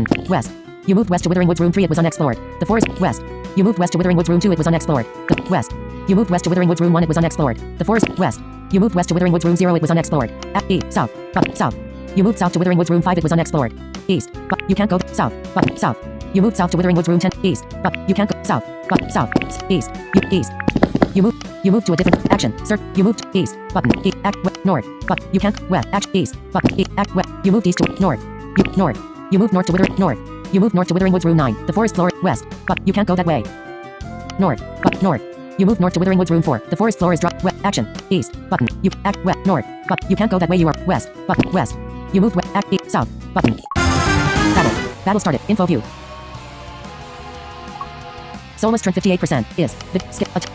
button, west. You moved west to Withering Woods Room 3, it was unexplored. The forest, west. You moved west to Withering Woods Room 2, it was unexplored. The west. You moved west to Withering Woods Room 1, it was unexplored. The forest, west. You moved west to Withering Woods Room 0, it was unexplored. South, button, south. You moved south to Withering Woods Room 5, it was unexplored. East, but you can't go south, button, south. You moved south to Withering Woods Room 10, east, but you can't go south, but south, east, east. You moved to a different action, search, you moved east, button, north, but you can't, west, east, button, west. You moved east to north, north. You moved north to Withering, north. You moved north to Withering Woods Room 9, the forest floor, west, but you can't go that way. North, but north. You moved north to Withering Woods Room 4, the forest floor is drop, west, action, east, button, you, west, north, but you can't go that way, you are, west, button, west. You moved west, east, south, button. Battle started, info view. Soulless Trent 58% is,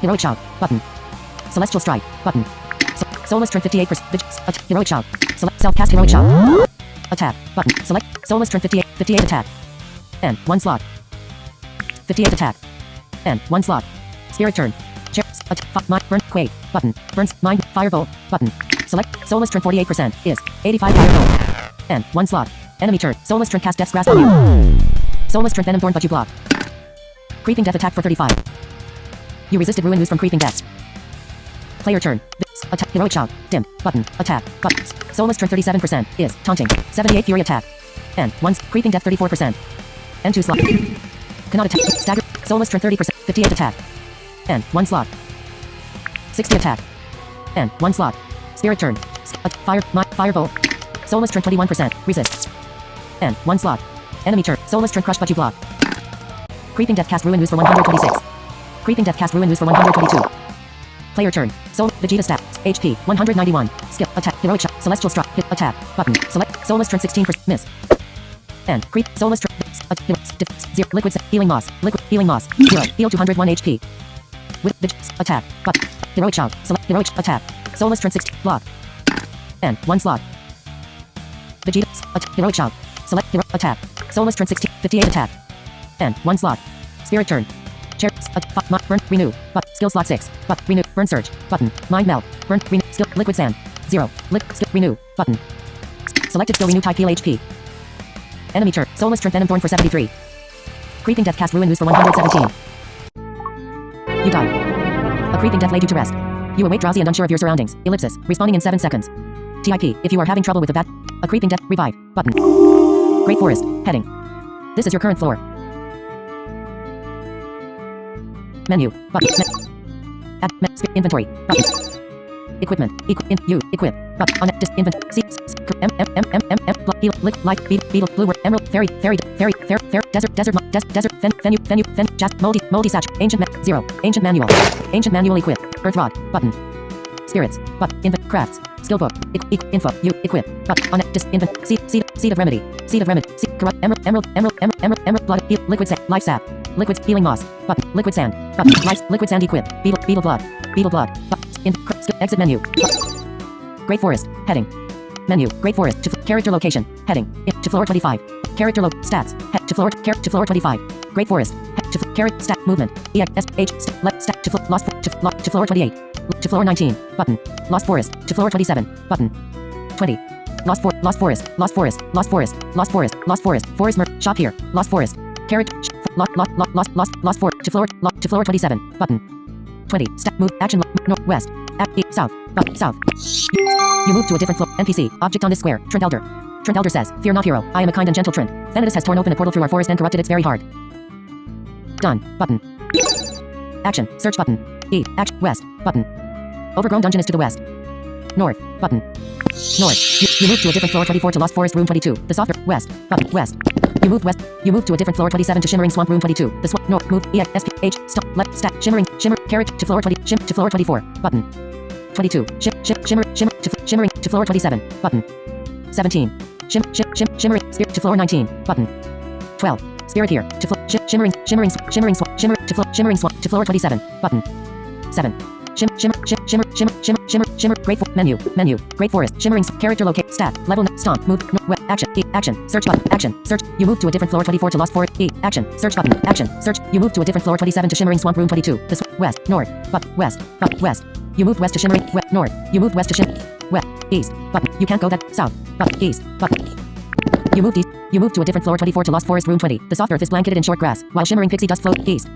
heroic shout, button. Celestial strike, button. Soulless Trent 58%, heroic shout, self-cast heroic shout. Attack, button, select, Soulless Trent 58 attack. And 1 slot. 58 attack. And 1 slot. Spirit turn. Burn, quake, button. Burns, mind, firebolt, button. Select, Soulless Trent 48% is, 85 firebolt. And 1 slot. Enemy turn, Soulless Trent cast Death's Grasp on you. Soulless Trent Venom Thorn, but you block. Creeping Death attack for 35. You resisted Ruin Ooze from Creeping Death. Player turn. Attack, heroic shout, dim, button, attack, buttons. Soulless Trent 37% is, taunting, 78 fury attack. And 1, creeping death 34%. And 2 slot. Cannot attack, stagger, Soulless Trent 30%, 58 attack. And 1 slot. 60 attack. And 1 slot. Spirit turn. Firebolt. Soulless Trent 21%, resist. And 1 slot. Enemy turn, Soulless Trent crush but you block. Creeping Death cast Ruin Ooze for 126. Creeping Death cast Ruin Ooze for 122. Player turn. Vegeta stat. HP 191. Skill attack heroic shot. Celestial strike. Hit attack button. Select Soulless Trent 16% miss. And creep Soulless Trent 0 liquid healing moss. Liquid healing moss 0 heal 201 HP. With Vegeta attack button. Heroic shout. Select heroic attack. Soulless Trent 60 block. And 1 slot. Vegeta heroic shout. Select hero attack. Soulless Trent 60 58 attack. And 1 slot. Spirit turn. Chair, burn, renew, but skill slot 6, but renew, burn surge, button, mind melt, burn, renew, skill, liquid sand, 0, skill, renew, button. Selected skill renew type heal HP. Enemy turn, Soulless Trent Venom Thorn for 73. Creeping Death cast Ruin Ooze for 117. You died. A Creeping Death laid you to rest. You await drowsy and unsure of your surroundings, ellipsis, respawning in 7 seconds. TIP, if you are having trouble with a Creeping Death, revive, button. Great Forest, heading. This is your current floor. Menu, button, add, inventory, button, equipment, equip, button, on inventory, heal, light, beetle, blue, emerald, fairy, desert, fen, jazz, moldy, satch, ancient, 0, ancient manual, equip, earth rod, button, spirits, button, crafts, skill book, info, equip, button, on seed of remedy, corrupt, emerald, blood, heal, liquid sand, life sap, liquid healing moss, button, liquid sand, button, liquid sand equip, beetle blood, button, exit menu, button. Great Forest, heading, menu, Great Forest, to character location, heading, to floor 25, character stats, to floor 25, Great Forest, to character stat movement, stat to floor 28, to floor 19, button, Lost Forest, to floor 27, button, 20. Lost Forest, Forest shop here, Lost Forest, character, Lost Forest, to floor 27, button, 20, step, move, action, northwest, south, button, south. You move to a different floor, NPC, object on this square, Trent Elder. Trent Elder says, fear not hero, I am a kind and gentle Trent. Thanatos has torn open a portal through our forest and corrupted its very heart. Done, button. Action, search button, action, west, button. Overgrown dungeon is to the west. North, button. North. You move to a different floor 24 to Lost Forest Room 22. The softer, west, button, west. You move west. You move to a different floor 27 to Shimmering Swamp Room 22. The swamp, north, move, stop, left, stack, shimmer, carrot, to floor 20, to floor 24, button. 22, shimmer, to floor 27, button. 17, shimmer, spirit, to floor 19, button. 12, spirit here, to floor, shimmering swamp, shimmering swamp, to floor 27, button. 7. Shimmer, menu, Great Forest, Shimmering, character locate, stat, level, stomp, move, action, search button, action, search, you move to a different floor 24 to Lost Forest, action, search button, action, search, you move to a different floor 27 to Shimmering Swamp Room 22, this, west, north, west, you moved west to Shimmering, north, you moved west to west, east, button, you can't go that, south, east, button, you moved east, You move to a different floor 24 to Lost Forest room 20. The soft earth is blanketed in short grass, while shimmering pixie dust float east.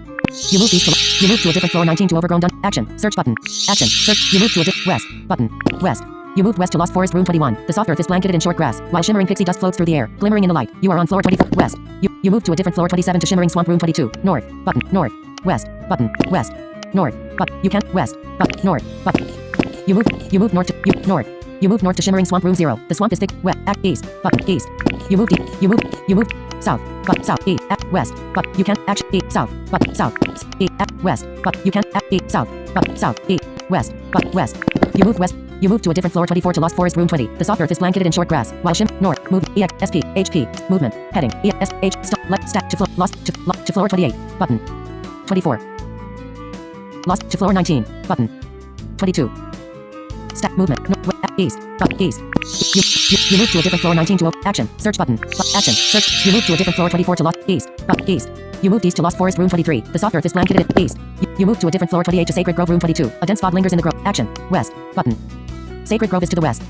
You move east to you move to a different floor 19 to overgrown dun action. Search button. Action. Search. You move to a west button. West. You moved west to Lost Forest room 21. The soft earth is blanketed in short grass, while shimmering pixie dust floats through the air, glimmering in the light. You are on floor 24 west. You move to a different floor 27 to shimmering swamp room 22. North button. North. West button. West. North. But you can't west. But north. But you move north to north. You move north to shimmering swamp room 0. The swamp is thick. West. Act east. Button. East. You move you move south. But south. East. At west. But you can't act east. South. But south. East. At west. But you can't act east. South. But south. East. West. But west. You move west. You move to a different floor 24 to Lost Forest room 20. The soft earth is blanketed in short grass, while north. Move. EXP. HP. Movement. Heading. ESH. Stop. Left. Stack to floor. Lost to floor 28. Button. 24. Lost to floor 19. Button. 22. Stack movement. East. East. You move to a different floor 19 to action. Search button. Action. Search. You move to a different floor 24 to Lost East. East. You moved east to Lost Forest room 23. The soft earth is blanketed in east. You move to a different floor 28 to Sacred Grove room 22. A dense fog lingers in the grove. Action. West. Button. Sacred Grove is to the west.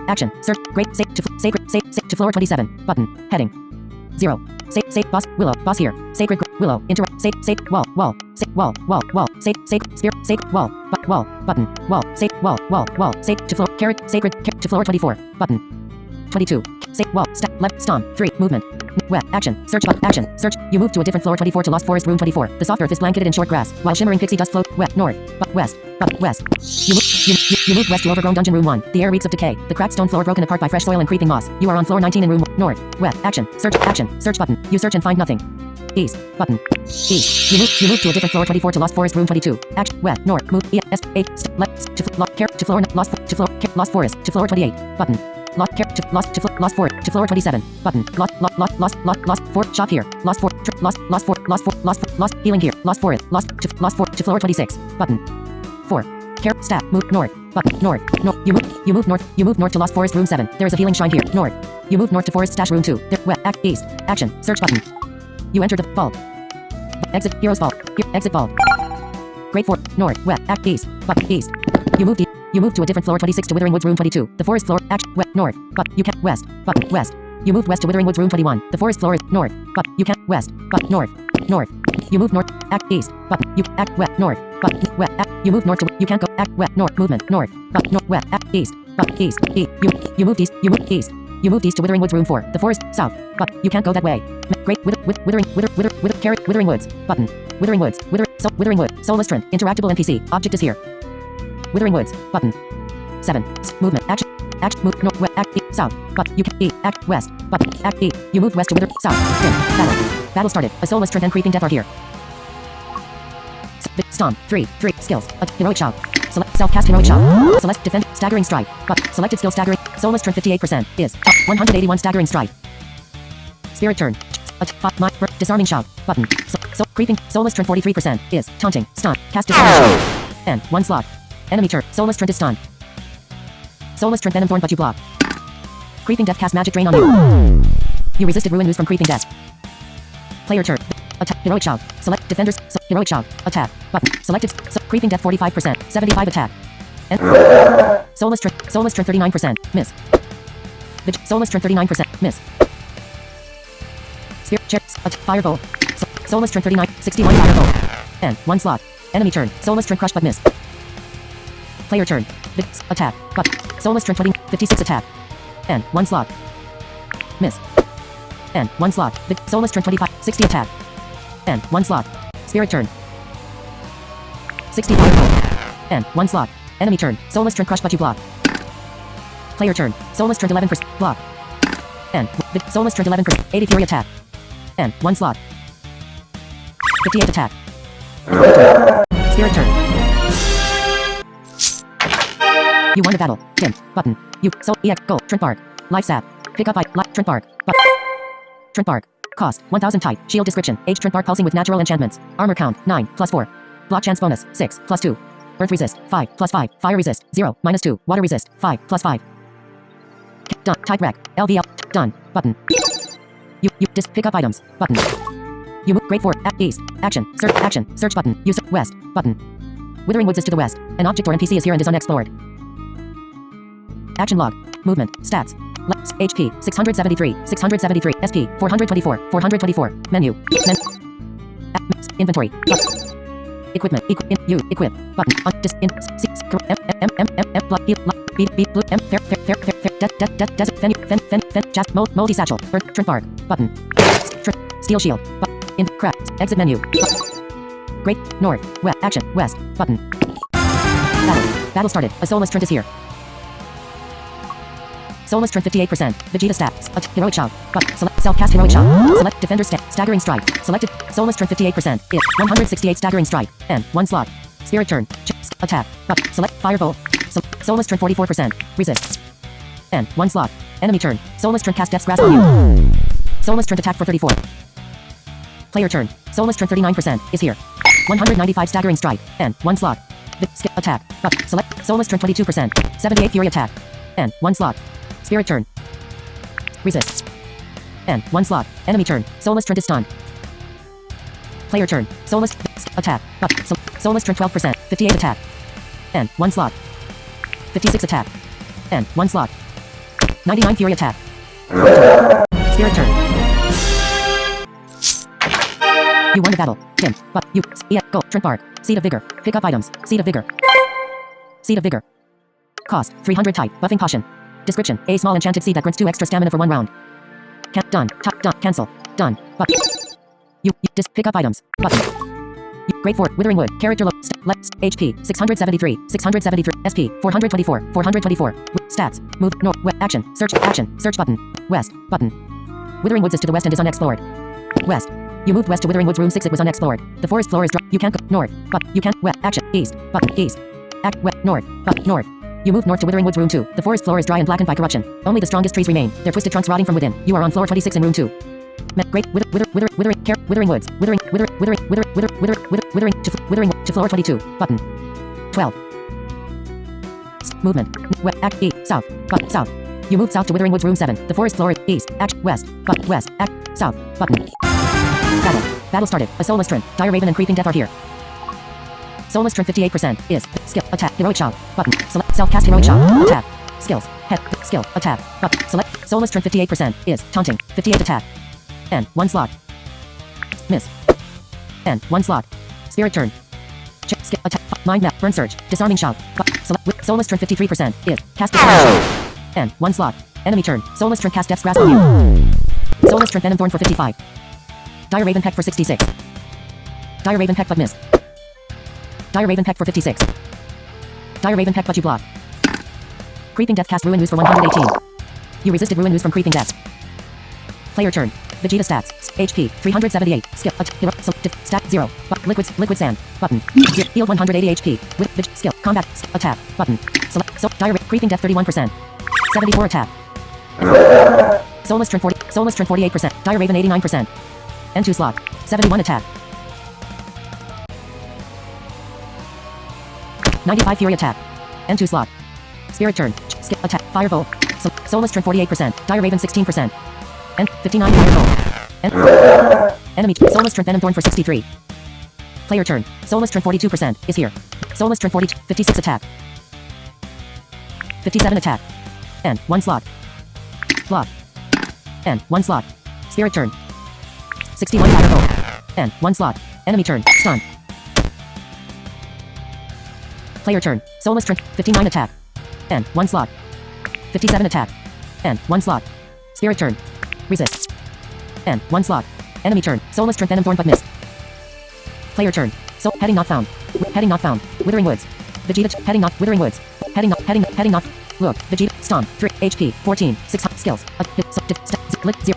Action. Search. Great. To floor 27. Button. Heading. 0. Boss. Willow. Boss here. Sacred Willow. Interrupt. Wall. Wall. Wall. Spear. Wall. Wall. Button. Wall. Wall. To floor. Carrot. Sacred. To floor 24. Button. 22. Wall. Stack. Left. Stomp. 3. Movement. West. Action. Search. Action. Search. You move to a different floor 24 to Lost Forest room 24. The soft earth is blanketed in short grass, while shimmering pixie dust float west. North. West. West. You move west to overgrown dungeon room 1. The air reeks of decay. The cracked stone floor broken apart by fresh soil and creeping moss. You are on floor 19 in room north. West. Action. Search. Action. Search button. You search and find nothing. East. Button. East. You move to a different floor 24 to Lost Forest room 22. Action. West. North. Move. Left. To floor. Lost Forest. To floor 28. Button. Lost Forest. To floor 27. Button. Lost Fort. Shop here. Lost healing here. Lost Forest. To floor 26. Button. 4. Stat. Move north. Button. North. No. You move north. You move north to Lost Forest room 7. There is a healing shrine here. North. You move north to Forest Stash room 2. West. Act east. Action. Search button. You enter the vault. Exit. Heroes vault. Exit vault. Great Fort. North. West. Act east. Button. East. You move to a different floor 26 to Withering Woods room 22. The forest floor. Act. West. North. But you can't. West. Button. West. You move west to Withering Woods room 21. The forest floor is north. But you can't. West. But north. North. You move north. Act east. Button. You act west. North. But west. You move north to. You can't go. Act west. North. Movement. North. But north. West. Act east. But east. You moved east. You moved east. You moved east to Withering Woods room 4. The forest south. But you can't go that way. Great. Withering Woods. Button. Withering Woods. Withering Wood. Soulless Trent. Interactable NPC. Object is here. Withering Woods. Button. 7. Movement. Action. Move north. West. Act east. South. But you can act west. Button. Act east. You move west to Wither. South. Dim. Battle started. A soulless Trent and creeping death are here. Stomp. 3. Skills. A heroic shout. Select self-cast heroic shout. Select defend. Staggering strike. But selected skill staggering. Soulless Trent 58% is 181 staggering strike. Spirit turn. Disarming shout. Button. Creeping. Soulless Trent 43% is taunting. Stun. Cast disarming shout. And 1 slot. Enemy turn. Soulless Trent is stunned. Soulless Trent Venom Thorn but you block. Creeping Death cast magic drain on you. You resisted ruin ooze from Creeping Death. Player turn. Attack. Heroic shout. Select defenders. Heroic shout. Attack. Button. Selected. Creeping Death 45%. 75 attack. And Soulless Trent 39%. Miss. Soulless Trent 39%. Miss. Spirit chair. Firebolt. Soulless Trent 39. 61 firebolt. And 1 slot. Enemy turn. Soulless Trent crush but miss. Player turn. Attack. But Soulless Trent 20. 56 attack. And 1 slot. Miss. And 1 slot. Soulless Trent 25. 60 attack. And 1 slot. Spirit turn. 65 roll. And 1 slot. Enemy turn. Soulless Trent crush but you block. Player turn. Soulless Trent 11% block. And Soulless Trent 11%. 80 fury attack. And 1 slot. 58 attack. Spirit turn. You won the battle. Dim. Button. You. Go. Trent Bark. Life sap. Pick up Trent Bark. Trent Bark. Cost. 1000 type. Shield description. Age Trent Bark pulsing with natural enchantments. Armor count. 9 plus 4. Block chance bonus. 6 plus 2. Earth resist. 5 plus 5. Fire resist. 0 minus 2. Water resist. 5 plus 5. Done. Type rec. LVL. Done. Button. You. Pick up items. Button. You move. Great Fort. East. Action. Search. Action. Search button. Use. West. Button. Withering Woods is to the west. An object or NPC is here and is unexplored. Action log. Movement. Stats. HP 673, 673, SP 424, 424, menu, inventory, equipment, equip, button, dis, in, blood, B, blue, fair, desert, just, multi-satchel, trim bark, button, steel shield, in, craft, exit menu, great, north, west, action, west, button, battle started, a soulless Trent is here. Soulless Trent 58%. Vegeta stats. Heroic shout. Select self-cast heroic shout. Select defender staggering strike. Selected. Soulless Trent 58%. It 168 staggering strike. And 1 slot. Spirit turn. Attack. Select firebolt. Soulless Trent 44%. Resist. And 1 slot. Enemy turn. Soulless Trent cast Death's Grasp on you. Soulless Trent attack for 34. Player turn. Soulless Trent 39% is here. 195 staggering strike. And 1 slot. Skip attack. Select Soulless Trent 22%. 78 fury attack. And 1 slot. Spirit turn. Resist. And 1 slot. Enemy turn. Soulless Trent is stunned. Player turn. Soulless attack. Soulless Trent 12%. 58 attack. And 1 slot. 56 attack. And 1 slot. 99 fury attack. Spirit turn. You won the battle. Dim. Go. Trent bark. Seed of vigor. Pick up items. Seed of vigor. Seed of vigor. Cost 300 type. Buffing potion. Description: a small enchanted seed that grants 2 extra stamina for 1 round. Done. Done. Cancel. Done. But pick up items. Button. Great Fort. Withering wood. Character HP 673. 673. SP 424. 424. Stats. Move. North. Action. Search. Action. Search button. West. Button. Withering Woods is to the west and is unexplored. West. You moved west to Withering Woods room 6. It was unexplored. The forest floor is dry. You can't go north. But you can't west. Action. East. Button. East. West. North. But north. You move north to Withering Woods room 2. The forest floor is dry and blackened by corruption. Only the strongest trees remain, their twisted trunks rotting from within. You are on floor 26 in room 2. Great Withering Woods. Withering to floor 22. Button. 12. Movement. Act E. South. But south. You move south to Withering Woods room 7. The forest floor is east. Act west. But west. Act south. Button. Battle started. A soulless Trent. Dire Raven and Creeping Death are here. Soulless Trent 58% is skill attack heroic shout button select self-cast heroic shout attack skills head skill attack button select Soulless Trent 58% is taunting 58 attack and 1 slot miss and 1 slot spirit turn skill attack mind map burn surge disarming shout select Soulless Trent 53% is cast disarming shout and 1 slot enemy turn Soulless Trent cast Death's Grasp on you. Soulless Trent Venom Thorn for 55. Dire Raven Peck for 66. Dire Raven Peck but miss. Dire Raven Peck for 56. Dire Raven Peck but you block. Creeping Death cast Ruin Ooze for 118. You resisted Ruin Ooze from Creeping Death. Player turn. Vegeta stats. HP 378. Skill stat 0. Liquid sand. Button. Healed 180 HP. With skill combat attack. Button. Select Dire Creeping Death 31%. 74 attack. Soulless Trent 48%. Dire Raven 89%. N2 slot. 71 attack. 95 fury attack. N2 slot. Spirit turn. Skip attack. Firebolt. Soulless Trent 48%. Dire Raven 16%. And 59 firebolt. Enemy. Soulless Trent Venom Thorn for 63. Player turn. Soulless Trent 42% is here. Soulless Trent 56 attack. 57 attack. And 1 slot. Block. And 1 slot. Spirit turn. 61 firebolt. And 1 slot. Enemy turn. Stun. Player turn. Soulless Trent 59 attack. And 1 slot. 57 attack. And 1 slot. Spirit turn. Resist. And 1 slot. Enemy turn. Soulless Trent Venom Thorn but miss. Player turn. Heading not found. Heading not found. Withering Woods. Vegeta heading not. Withering Woods. Heading not. Look. Vegeta. Stomp. 3 HP. 14. 6 skills.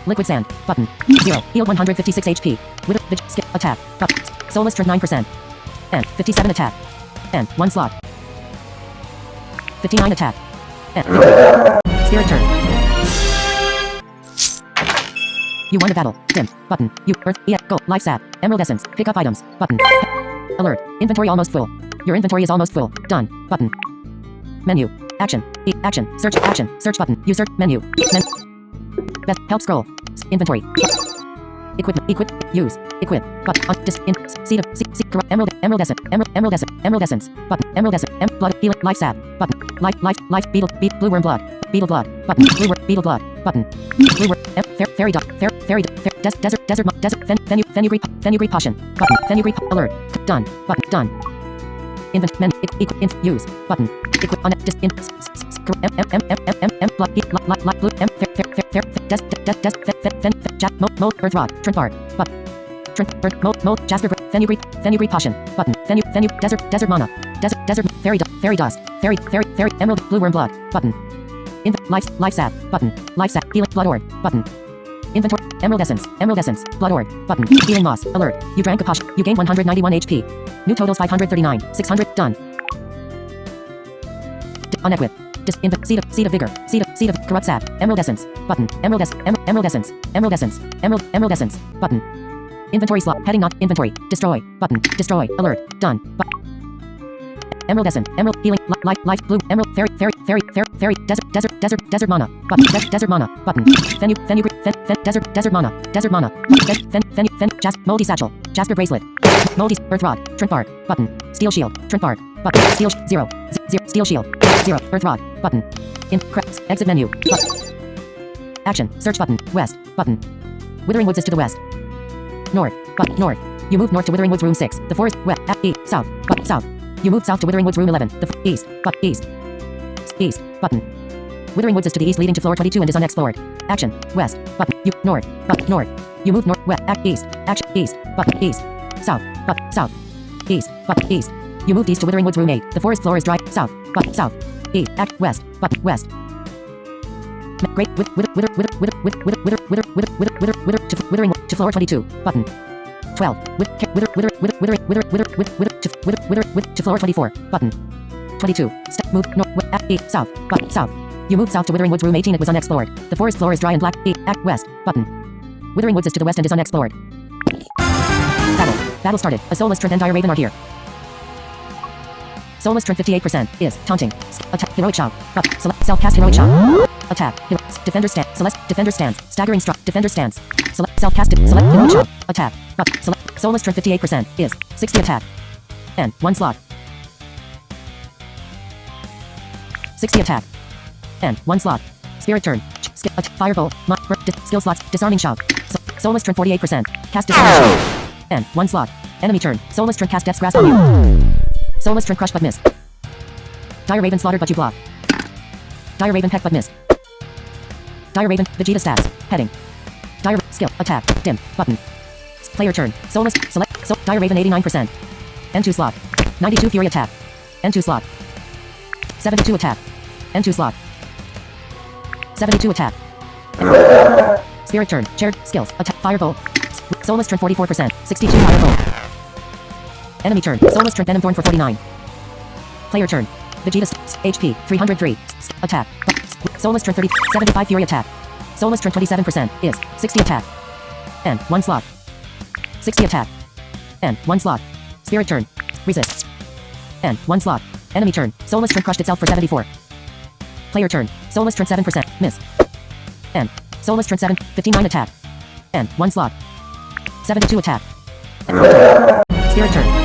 Liquid sand. Button. 0. Healed 156 HP. With skip attack. Button. Soulless Trent 9%. And 57 attack. And 1 slot. 59 attack. And Spirit turn. You won the battle. Dim. Button. You. Earth. Go. Life stat. Emerald essence. Pick up items. Button. Alert. Inventory almost full. Your inventory is almost full. Done. Button. Menu. Action. Action. Search. Action. Search button. You search. Menu. Best. Help scroll. Inventory. Equip. Use. Equip. Button. Seed of. Emerald essence. Button. Emerald essence. Blood. Healing. Life sap. Button. Life. Beetle. Blue worm blood. Beetle blood. Button. Blue word. Beetle blood. Button. Blue word. Fairy dog. Fairy. Fenugreek. Fenugreek potion. Button. Fenugreek alert. Done. Button. Done. Invent menu. Use. Button. Equip on dis in mode earth rod. Trent bard. Button. Trent mode Jasper Fenugreek potion. Button. Desert mana. Desert fairy dust. Fairy emerald blue worm blood. Button. Life sap. Button. Life sap healing blood orb. Button. Inventory emerald essence. Blood orb. Button. Healing moss. Alert. You drank a potion. You gain 191 HP. New totals 539. 600. Done. Unequip. Seed of vigor. Seed of corrupt sap. Emerald essence. Button. Emerald essence. Button. Inventory slot. Heading not inventory. Destroy. Button. Destroy. Alert. Done. Emerald essence. Emerald healing. Life blue. Emerald fairy. Desert mana. Button. Desert mana. Button. Fenugreek. Desert mana. Moldy satchel. Jasper bracelet. Moldy earth rod. Trent bard. Button. Steel shield. Trent bard. Button. Steel zero. Steel shield. 0. Earth rod. Button. Exit menu. Button. Action. Search button. West. Button. Withering Woods is to the west. North. North. You move north to Withering Woods room 6. The forest. West. East. South. South. You move south to Withering Woods room 11. The east. East. Button. Withering Woods is to the east leading to floor 22 and is unexplored. Action. West. Button. You north. North. You move north. West. East. Action. East. Button. East. South. South. East. East. You moved east to Withering Woods room 8. The forest floor is dry. South. South. East. West. West. Great. Withering to floor 22. Button. 12. To floor 24. Button. 22. Step move north. East. South. South. You moved south to Withering Woods room 18. It was unexplored. The forest floor is dry and black. East. West. Button. Withering Woods is to the west and is unexplored. Battle started. A soulless Trent and Dire Raven are here. Soulless Trent 58% is taunting. Attack. Heroic shout. Select self-cast heroic shout. Attack. Defender stance. Select defender stance. Staggering struck. Defender stance. Select self-cast. Select heroic shout. Attack. Select soulless Trent 58% is 60 attack. And 1 slot. 60 attack. And 1 slot. Spirit turn. Firebolt. Skill slots. Disarming shout. Soulless Trent 48%. Cast disarming shout. And 1 slot. Enemy turn. Soulless Trent cast Death's Grasp on you. Soulless Trent crush but miss. Dire Raven slaughtered but you block. Dire Raven peck but miss. Dire Raven Vegeta stats. Heading. Dire skill attack dim button. Player turn. Soulless select Dire Raven 89%. N2 slot. 92 fury attack. N2 slot. 72 attack. N2 slot. 72 attack. Spirit turn. Shared skills attack firebolt. Soulless Trent 44%. 62 firebolt. Enemy turn. Soulless Trent Venom Thorn for 49. Player turn. Vegeta HP 303. Attack. Soulless Trent 30. 75 fury attack. Soulless Trent 27% is 60 attack. And 1 slot. 60 attack. And 1 slot. Spirit turn. Resist. And 1 slot. Enemy turn. Soulless Trent crushed itself for 74. Player turn. Soulless Trent 7%. Miss. And Soulless Trent 7. 59 attack. And 1 slot. 72 attack. Spirit turn.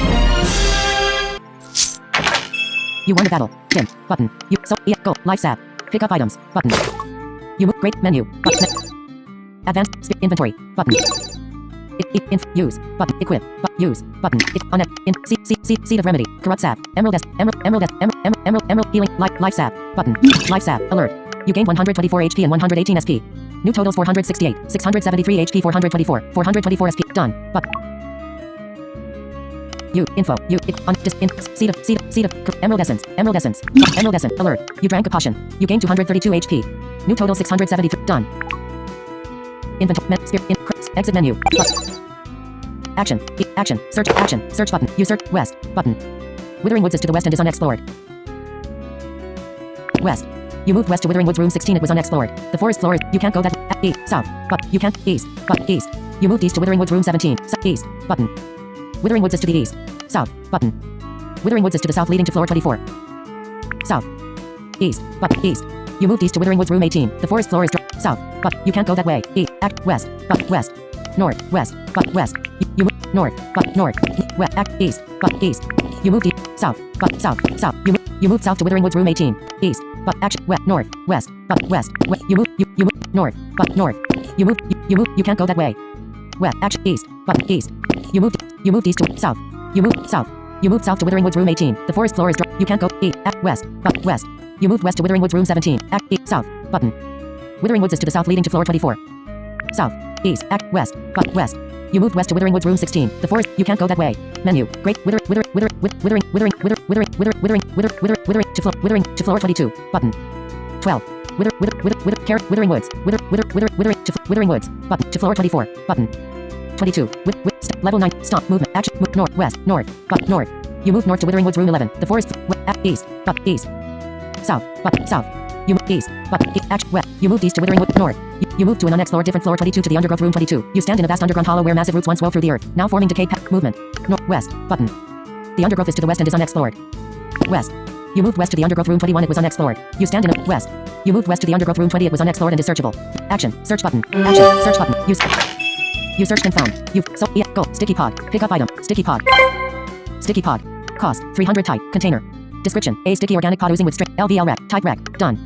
You won the battle. Dim. Button. You go. Life sap. Pick up items. Button. You move. Great menu. Button. Advanced inventory. Button. Use. Button. Equip. Use. Button. Seed of remedy. Corrupt sap. Emerald healing. Life sap. Button. Life sap. Alert. You gained 124 HP and 118 SP. New totals 468. 673 HP. 424. 424 SP. Done. Button. Info. Seed of emerald essence. Alert. You drank a potion. You gained 232 HP. New total 673. Done. Inventory. Exit menu. Action. Search. Action. Search button. You search. West. Button. Withering Woods is to the west and is unexplored. West. You moved west to Withering Woods room 16. It was unexplored. The forest floor is. You can't go that. East. South. But you can't. East. But east. You moved east to Withering Woods room 17. East. Button. Withering Woods is to the east. South. Button. Withering Woods is to the south leading to floor 24. South. East. But east. You moved east to Withering Woods room 18. The forest floor is south. But you can't go that way. East. West. But west. North. West. But west. You move north. But north. West. East. But east. You moved east. South. But south. South. You moved south to Withering Woods room 18. East. but action, west, north, west, but west, west, you move, north, but north, you move, you can't go that way. West, action, east, but east, you moved east to south, you moved south to Withering Woods room 18, the forest floor is dry, you can't go east, west, but west, you moved west to Withering Woods room 17, east, south, button, Withering Woods is to the south leading to floor 24, south, east, west, but west, you moved west to Withering Woods room 16, the forest, you can't go that way, menu, great, withering, to floor 22, button, 12, Withering Woods, Withering Woods, button, to floor 24, button, 22, level 9, stop, movement, action, move, north, west, north, but north, you move north to Withering Woods room 11, the forest, east, but east, south, but south, you move east, but action, west, you moved east to Withering Woods, north, you move to an unexplored different floor 22 to the undergrowth room 22, you stand in a vast underground hollow where massive roots once wove through the earth, now forming decayed movement, north, west, button, the undergrowth is to the west and is unexplored, west, you moved west to the undergrowth room 21, it was unexplored, you stand in a, west, you moved west to the undergrowth room 20, it was unexplored and is searchable, action, search button, action, search button, you searched and found. Go. Sticky pod. Pick up item. Sticky pod. Sticky pod. Cost. 300 type. Container. Description. A sticky organic pod oozing with string. LVL rec. Type rec. Done.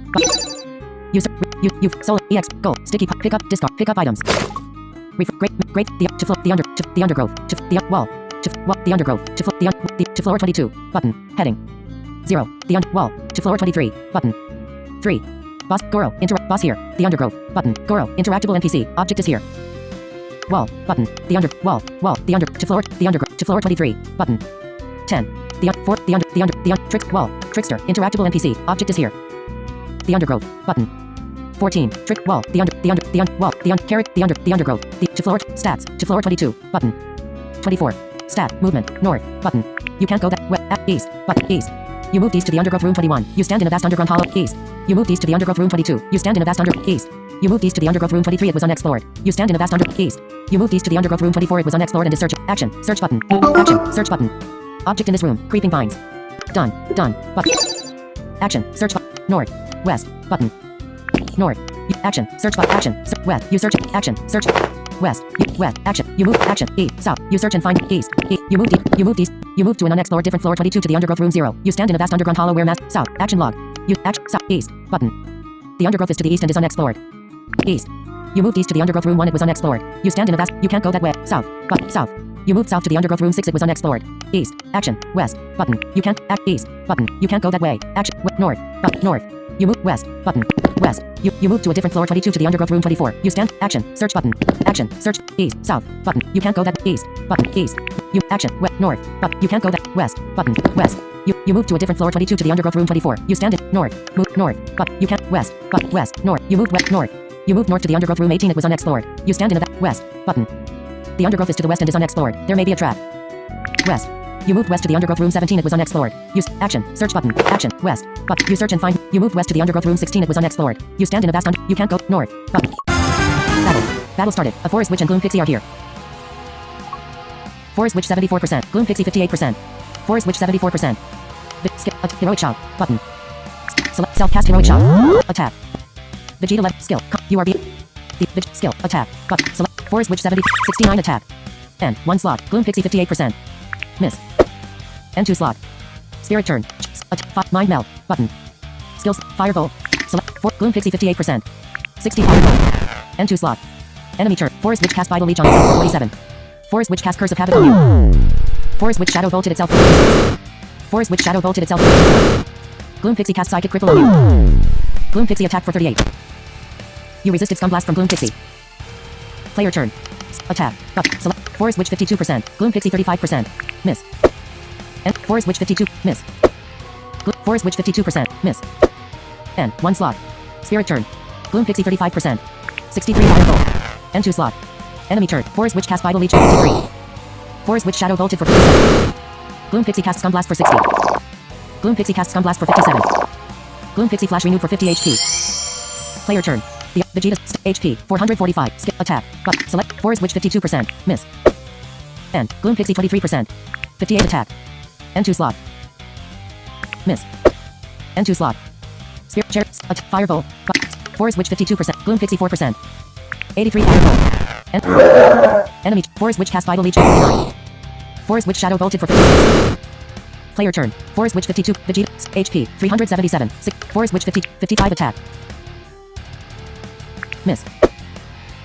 Solar. EX. Go. Sticky pod. Pick up. Discard. Pick up items. Great. The undergrowth. To the wall. The undergrowth. To floor 22. Button. Heading. 0. Wall. To floor 23. Button. 3. Boss. Goro. Boss here. The undergrowth. Button. Goro. Interactable NPC. Object is here. Wall, button, to floor 23, button, 10, trickster, interactable NPC, object is here, the undergrowth, button, 14, trick, wall, the undergrowth, to floor, stats, to floor 22, button, 24, stat, movement, north, button, you can't go that, west, east, button, east, you moved east to the undergrowth room 21, you stand in a vast underground hollow, east, you moved east to the undergrowth room 22, you stand in a vast east, you moved east to the undergrowth room 23, it was unexplored, you stand in a vast east, you moved east to the undergrowth room 24, it was unexplored and is search, action, search button, action, search button, object in this room, creeping vines, done, button, action, search button, north, west, button, north, action, search button, action, west, you search, action, search, west, west, action, you move, action, east, south, you search and find, east, you moved east, you moved to an unexplored different floor 22 to the undergrowth room 0, you stand in a vast underground hollow where south, action log, you, action, south, east, button, the undergrowth is to the east and is unexplored, east, you moved east to the undergrowth room 1, it was unexplored, you stand in a vast, you can't go that way, south, but south, you moved south to the undergrowth room 6, it was unexplored, east, action, west, button, you can't, east, button, you can't go that way, action, north, north, you move west, button, west, you move to a different floor 22 to the undergrowth room 24, you stand, action, search button, action, search, east, south, button, you can't go that, east, button, east, you, action, west, north, but you can't go that, west, button, west, you move to a different floor 22 to the undergrowth room 24, you stand in, north, move, north, but you can't, west, but west, north, you move west, north, you moved north to the undergrowth room 18, it was unexplored, you stand in a west, button, the undergrowth is to the west and is unexplored, there may be a trap, west, you moved west to the undergrowth room 17, it was unexplored, use, action, search button, action, west, but you search and find, you moved west to the undergrowth room 16, it was unexplored, you stand in a vast you can't go, north, button, battle started, a forest witch and gloom pixie are here, forest witch 74%, gloom pixie 58%, forest witch 74%, skip, heroic shout, button, select, self-cast heroic shout, attack, Vegeta left, skill, URB, skill, attack, button, select, forest witch 69 attack, and 1 slot, gloom pixie 58%, miss, N2 slot, spirit turn, mind meld, button, skills, firebolt, select, gloom pixie 58%, 60 firebolt, N2 slot, enemy turn, forest witch cast vital leech on itself for 47, forest witch cast curse of habit on you, forest witch shadow bolted itself for 46, forest witch shadow bolted itself for 54, gloom pixie cast psychic cripple on you, gloom pixie attack for 38, you resisted scum blast from gloom pixie, player turn, attack, select, forest witch 52%, gloom pixie 35%, miss, and forest witch 52, miss, forest witch 52%, miss, and 1 slot, spirit turn, gloom pixie 35%, 63 firebolt, N2 slot, enemy turn, forest witch cast vital leech for 53, forest witch shadow bolted for 57, gloom pixie cast scum blast for 60, gloom pixie cast scum blast for 57, gloom pixie flash renewed for 50 HP, player turn, the Vegeta HP 445, skip, attack, but select, forest witch 52%, miss, and gloom pixie 23%, 58 attack, N2 slot, miss, N2 slot, spirit chair, firebolt, forest witch 52%, gloom pixie 4%, 83 firebolt, and enemy, forest witch cast vital leech for 59, forest witch shadow bolted for 56, Player turn. Forest Witch 52. Vegeta. HP 377. Forest Witch 50. 55 attack. Miss.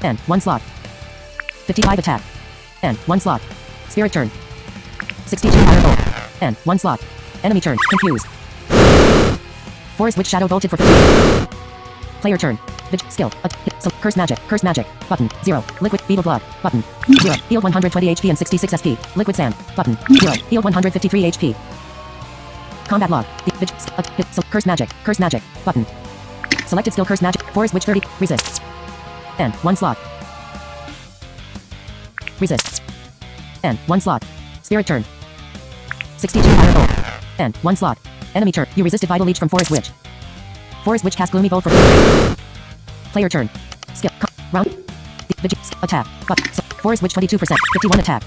And 1 slot. 55 attack. And 1 slot. Spirit turn. 62 Firebolt. And 1 slot. Enemy turn. Confused. Forest Witch Shadow bolted for 50. Player turn. Skill. Curse magic. Curse magic. Button. 0. Liquid. Beetle blood. Button. 0. Healed 120 HP and 66 SP. Liquid sand. Button. 0. Healed 153 HP. Combat log. Curse magic. Curse magic. Button. Selected skill. Curse magic. Forest Witch 30. Resist. And 1 slot. Resist. And 1 slot. Spirit turn. 62 Firebolt. And 1 slot. Enemy turn. You resisted Vital Leech from Forest Witch. Forest Witch cast Gloomy Bolt for 50. Player turn. Skill. Round. Attack. Forest Witch 22%. 51 attack.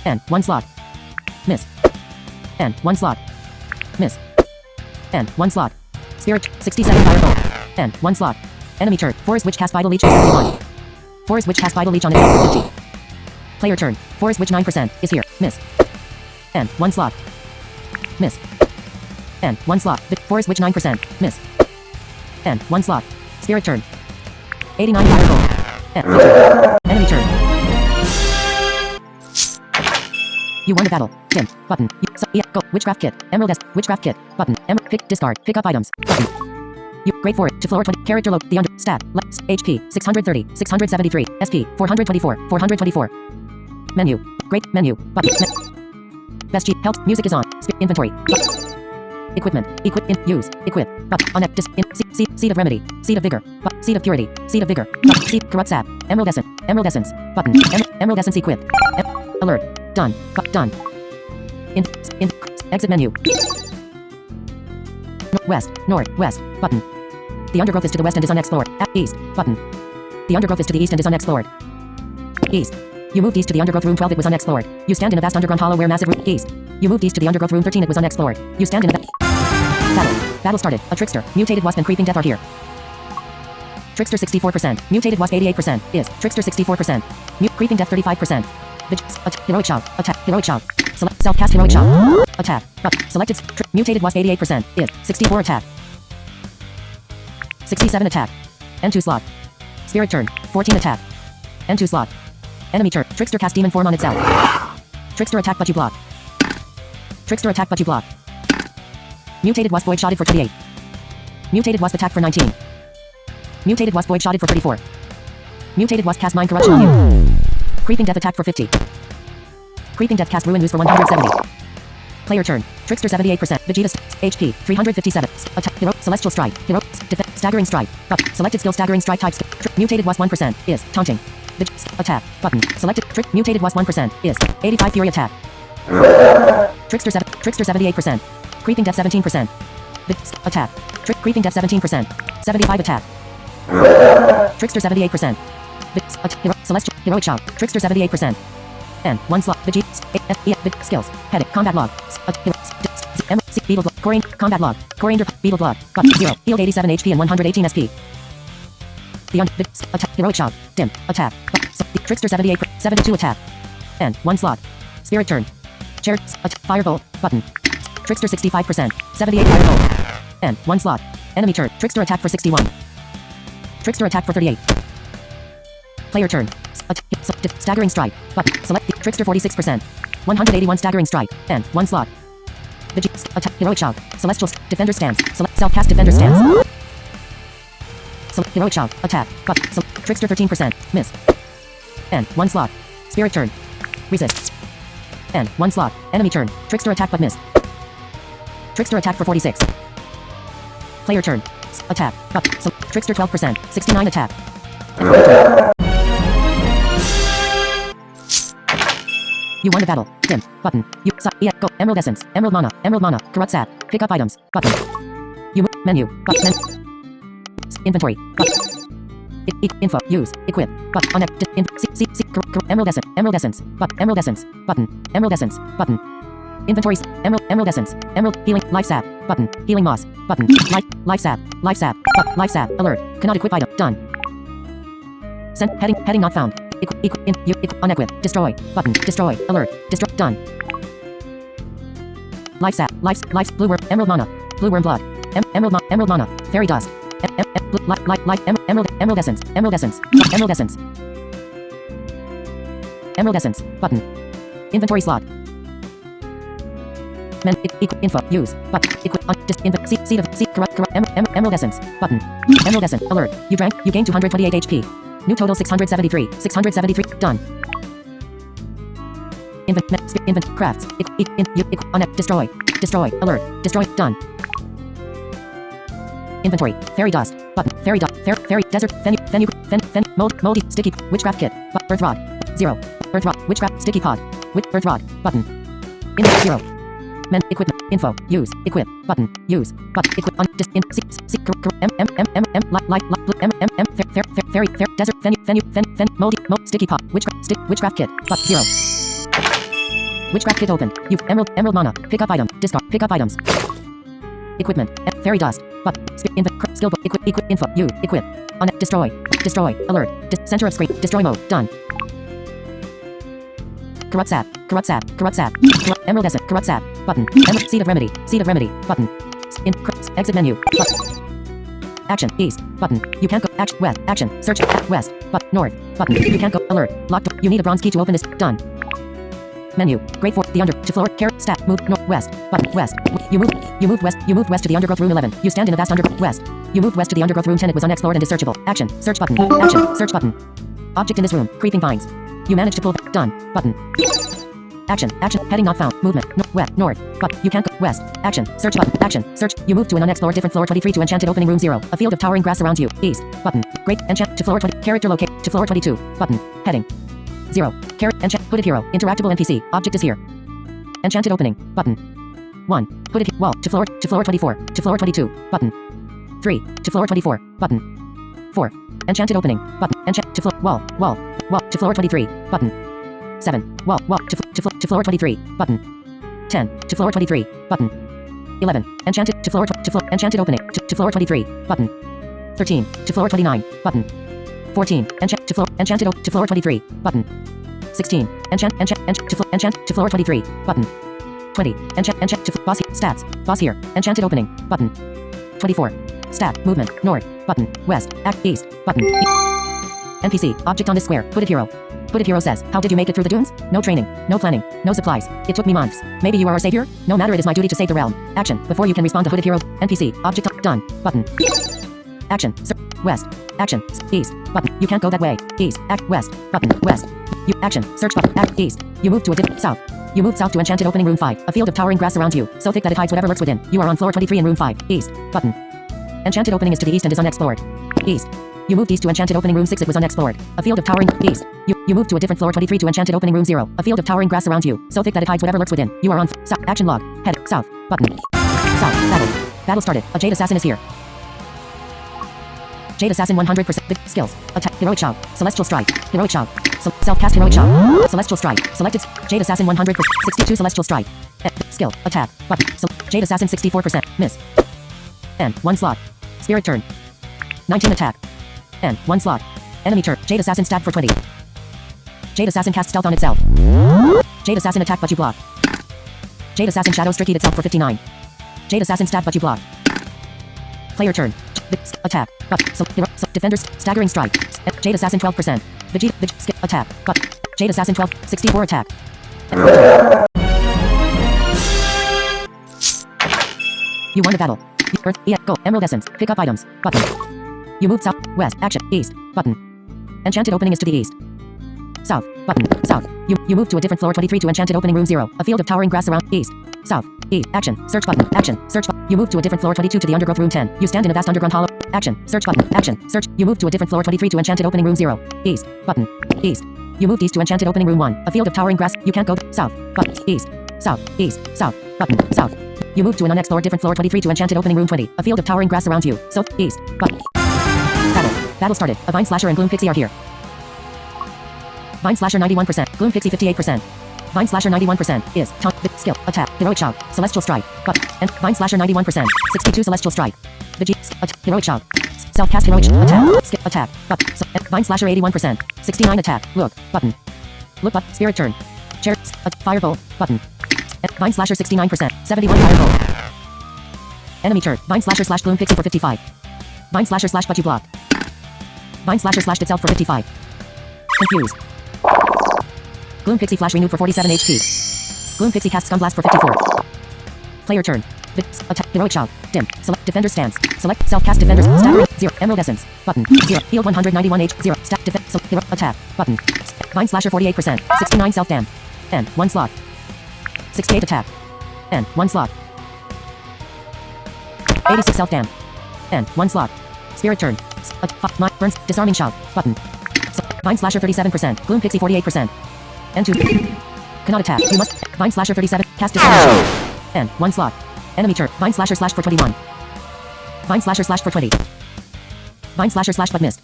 And 1 slot. Miss. And 1 slot. Miss. And 1 slot. Spirit. 67 Firebolt. And 1 slot. Enemy turn. Forest Witch cast Vital Leech for 71. Forest Witch cast Vital Leech on itself for 50. Player turn. Forest Witch 9% is here. Miss. And 1 slot. Miss. And 1 slot. Forest Witch 9%. Miss. And 1 slot. Spirit turn. 89 Firebolt. And enemy turn. You won the battle. Dim. Button. Go. Witchcraft kit. Emerald S. Witchcraft kit. Button. Pick. Discard. Pick up items. Button. You. Grade 4. To floor 20. Character load. The under. Stat. HP. 630. 673. SP. 424. 424. Menu. Great. Menu. Button. Best G. Health. Music is on. Inventory. Equipment. Equip. Use. Equip. On Dis. Seed of remedy. Seed of vigor. Seed of purity. Seed of vigor. Seed. Corrupt sap. Emerald essence. Emerald essence. Button. Emerald essence equip. Alert. Done. Done. Exit menu. West. North. West. Button. The undergrowth is to the west and is unexplored. East. Button. The undergrowth is to the east and is unexplored. East. You moved east to the undergrowth room 12. It was unexplored. You stand in a vast underground hollow where massive room. East. You moved east to the undergrowth room 13. It was unexplored. You stand in a battle. Battle started. A trickster, mutated wasp and creeping death are here. Trickster 64%. Mutated wasp 88%. Is. Trickster 64%. Creeping death 35%. Heroic shout. Attack. Heroic shout. Self-cast heroic shout. Attack. Selected. Mutated wasp 88%. Is. 64 attack. 67 attack. N2 slot. Spirit turn. 14 attack. N2 slot. Enemy turn. Trickster cast demon form on itself. Trickster attack but you block. Trickster attack but you block. Mutated wasp void shotted for 28. Mutated wasp attack for 19. Mutated wasp void shotted for 34. Mutated wasp cast mind corruption on you. Creeping death attack for 50. Creeping death cast ruin ooze for 170. Player turn. Trickster 78%. Vegeta. HP 357. Attack. Hero. Celestial strike. Hero. Defense. Staggering strike. Selected skill staggering strike type. Mutated wasp 1% is taunting. Attack. Button. Selected. Mutated wasp 1% is 85 fury attack. Trickster 78%. Creeping death 17%. Attack. Creeping death 17%. 75 attack. Trickster 78%. Celestial. Heroic shout. Trickster 78%. And 1 slot. Skills. Heading. Combat log. Beetle blood. Coriander. Combat log. Coriander. Beetle blood. 0. Healed 87 HP and 118 SP. Attack. Heroic shout. Dim. Attack. Trickster 78. 72 attack. And 1 slot. Spirit turn. Chair. Firebolt. Button. Trickster 65%. 78 Firebolt. And 1 slot. Enemy turn. Trickster attack for 61. Trickster attack for 38. Player turn. Staggering strike. Button. Select the Trickster 46%. 181 staggering strike. And 1 slot. Attack. Heroic shout. Celestial. Defender stance. Select self-cast defender stance. Select heroic shout. Attack. Button. Trickster 13%. Miss. And 1 slot. Spirit turn. Resist. And 1 slot. Enemy turn. Trickster attack but miss. Trickster attack for 46. Player turn. Attack. Trickster 12%. 69 attack. You won the battle. Dim. Button. You. Go. Emerald essence. Emerald mana. Emerald mana. Corrupt sap. Pick up items. Button. You. Menu. Button. Inventory. Button. Info. Use. Equip. But on Emerald essence. Emerald essence. But Emerald essence. Button. Emerald essence. Button. Inventories. Emerald essence. Emerald healing. Life sap. Button. Healing moss. Button. Life sap. Life sap. Life sap. Alert. Cannot equip item. Done. Send. Heading not found. Unequip. Destroy. Button. Destroy. Alert. Destroy. Done. Life sap. Life. Blue worm. Emerald mana. Blue worm blood. Emerald mana. Fairy dust. Emerald essence. Emerald essence. Emerald essence. Emerald essence. Button. Inventory slot. Info. Use. Button. Seed of. Corrupt. Emerald essence. Button. Emerald essence. Alert. You drank. You gained 228 HP. New total 673. 673. Done. Crafts. Destroy. Destroy. Alert. Destroy. Done. Inventory. Fairy dust. Button. Fairy dust. Fairy. Desert. Moldy. Sticky. Witchcraft kit. Earth rod. 0. Earth rod. Witchcraft. Sticky pod. Earth rod. Button. Inventory 0. Equipment. Info. Use. Equip. Button. Use. Button. Equip. Fairy. Desert. Moldy. Sticky pot. Witchcraft kit. 0. Witchcraft kit opened. Emerald mana. Pick up item. Discard. Pick up items. Equipment. Fairy dust. Skill book. Equip. Info. Use. Equip. Destroy. Destroy. Alert. Center of screen. Destroy mode. Done. Corrupt sap. Emerald essence. Corrupt sap. Button. Seed of remedy. Button. Exit menu. Button. Action. East. Button. You can't go. Action. West. Action. Search. West. But north. Button. You can't go. Alert. Locked. You need a bronze key to open this. Done. Menu. Grade 4. The under. To floor. Carrot. Stat. Move. North. West. Button. West. You move west. You moved west to the undergrowth room 11. You stand in a vast undergrowth. West. You moved west to the undergrowth room 10. It was unexplored and is searchable. Action. Search button. Action. Search button. Object in this room. Creeping vines. You managed to pull. Done. Button. Action. Heading not found. Movement. West. North. But you can't go. West. Action. Search button. Action. Search. You move to an unexplored different floor 23 to enchanted opening room 0. A field of towering grass surrounds you. East. Button. Great. Enchant to floor 20. Character locate to floor 22. Button. Heading. 0. Enchant. Hooded hero. Interactable NPC. Object is here. Enchanted opening. Button. 1. Hooded wall to floor 24. To floor 22. Button. 3. To floor 24. Button. 4. Enchanted opening. Button. Enchant to floor wall to floor 23. Button. 7. Wall to floor 23. Button. 10. To floor 23. Button. 11. Enchanted to floor enchanted opening to floor 23. Button. 13. To floor 29. Button. 14. Enchanted to floor 23. Button. 16. Enchant to floor 23. Button. 20. Enchant to boss stats. Boss here. Enchanted opening. Button. 24. Stat. Movement. North. Button. West. Act. East. Button. NPC. Object on this square. Hooded hero. Hooded hero says, how did you make it through the dunes? No training. No planning. No supplies. It took me months. Maybe you are our savior? No matter, it is my duty to save the realm. Action. Before you can respond to hooded hero. NPC. Object. Done. Button. Action. West. Action. East. Button. You can't go that way. East. Act. West. Button. West. You. Action. Search button. Act. East. You move to a different. South. You moved south to enchanted opening room 5. A field of towering grass surrounds you, so thick that it hides whatever lurks within. You are on floor 23 in room 5. East. Button. Enchanted opening is to the east and is unexplored. East. You moved east to enchanted opening room 6. It was unexplored. A field of towering. East. You moved to a different floor 23 to enchanted opening room 0. A field of towering grass surrounds you, so thick that it hides whatever lurks within. You are on south. Action log. Head. South. Button. South. Battle. Battle started. A Jade Assassin is here. Jade Assassin 100%. Big skills. Attack. Heroic shout. Celestial strike. Heroic shout. Self-cast heroic shout. Celestial strike. Selected. Jade Assassin 100%. 62 celestial strike. Skill. Attack. Button. Jade Assassin 64%. Miss. N. 1 slot. Spirit turn. 19 attack. N. 1 slot. Enemy turn. Jade Assassin stab for 20. Jade Assassin cast stealth on itself. Jade Assassin attack but you block. Jade Assassin shadow strike itself for 59. Jade Assassin stab but you block. Player turn. Attack. Defenders. Staggering strike. Jade Assassin 12%. Vegeta. Attack. Jade Assassin 12. 64 attack. You won the battle. Earth. Go. Emerald essence. Pick up items. Button. You moved south. West. Action. East. Button. Enchanted opening is to the east. South. Button. South. You moved to a different floor 23 to enchanted opening room 0. A field of towering grass around. East. South. East. Action. Search button. Action. Search button. You moved to a different floor 22 to the undergrowth room 10. You stand in a vast underground hollow. Action. Search button. Action. Search. You moved to a different floor 23 to enchanted opening room 0. East. Button. East. You moved east to enchanted opening room 1. A field of towering grass. You can't go south. Button. East. South. East. South. Button. South. You moved to an unexplored different floor 23 to enchanted opening room 20. A field of towering grass surrounds you. South. East. Button. Battle. Battle started. A Vine Slasher and Gloom Pixie are here. Vine Slasher 91%. Gloom Pixie 58%. Vine Slasher 91% is skill, attack, heroic shout, celestial strike, and Vine Slasher 91%, 62 celestial strike, heroic shout, self-cast heroic attack, skip, attack, Vine Slasher 81%, 69 attack, look, button, spirit turn, chair, firebolt, button, Vine Slasher 69%. 71 Firebolt. Enemy turn. Vine Slasher slash Gloom Pixie for 55. Vine Slasher slash But You Block. Vine Slasher slashed itself for 55. Confused. Gloom Pixie flash renewed for 47 HP. Gloom Pixie casts Stun Blast for 54. Player turn. Attack. Heroic Shout. Dim. Select Defender's Stance. Select Self-Cast Defender's. Staggering. 0. Emerald Essence. Button. 0. Healed 191 H. 0. Stack Defense. Hero. Attack. Button. Vine Slasher 48%. 69 Self-Dam. N. 1 slot. 68 Attack. N. 1 slot. 86 Self-Dam. N. 1 slot. Spirit turn. Burns. Disarming Shout. Button. Vine Slasher 37%. Gloom Pixie 48%. N2. Cannot attack. You must. Vine Slasher 37. Cast Disarming Shout. N. 1 slot. Enemy turn. Vine Slasher slash for 21. Vine Slasher slash for 20. Vine Slasher slash but missed.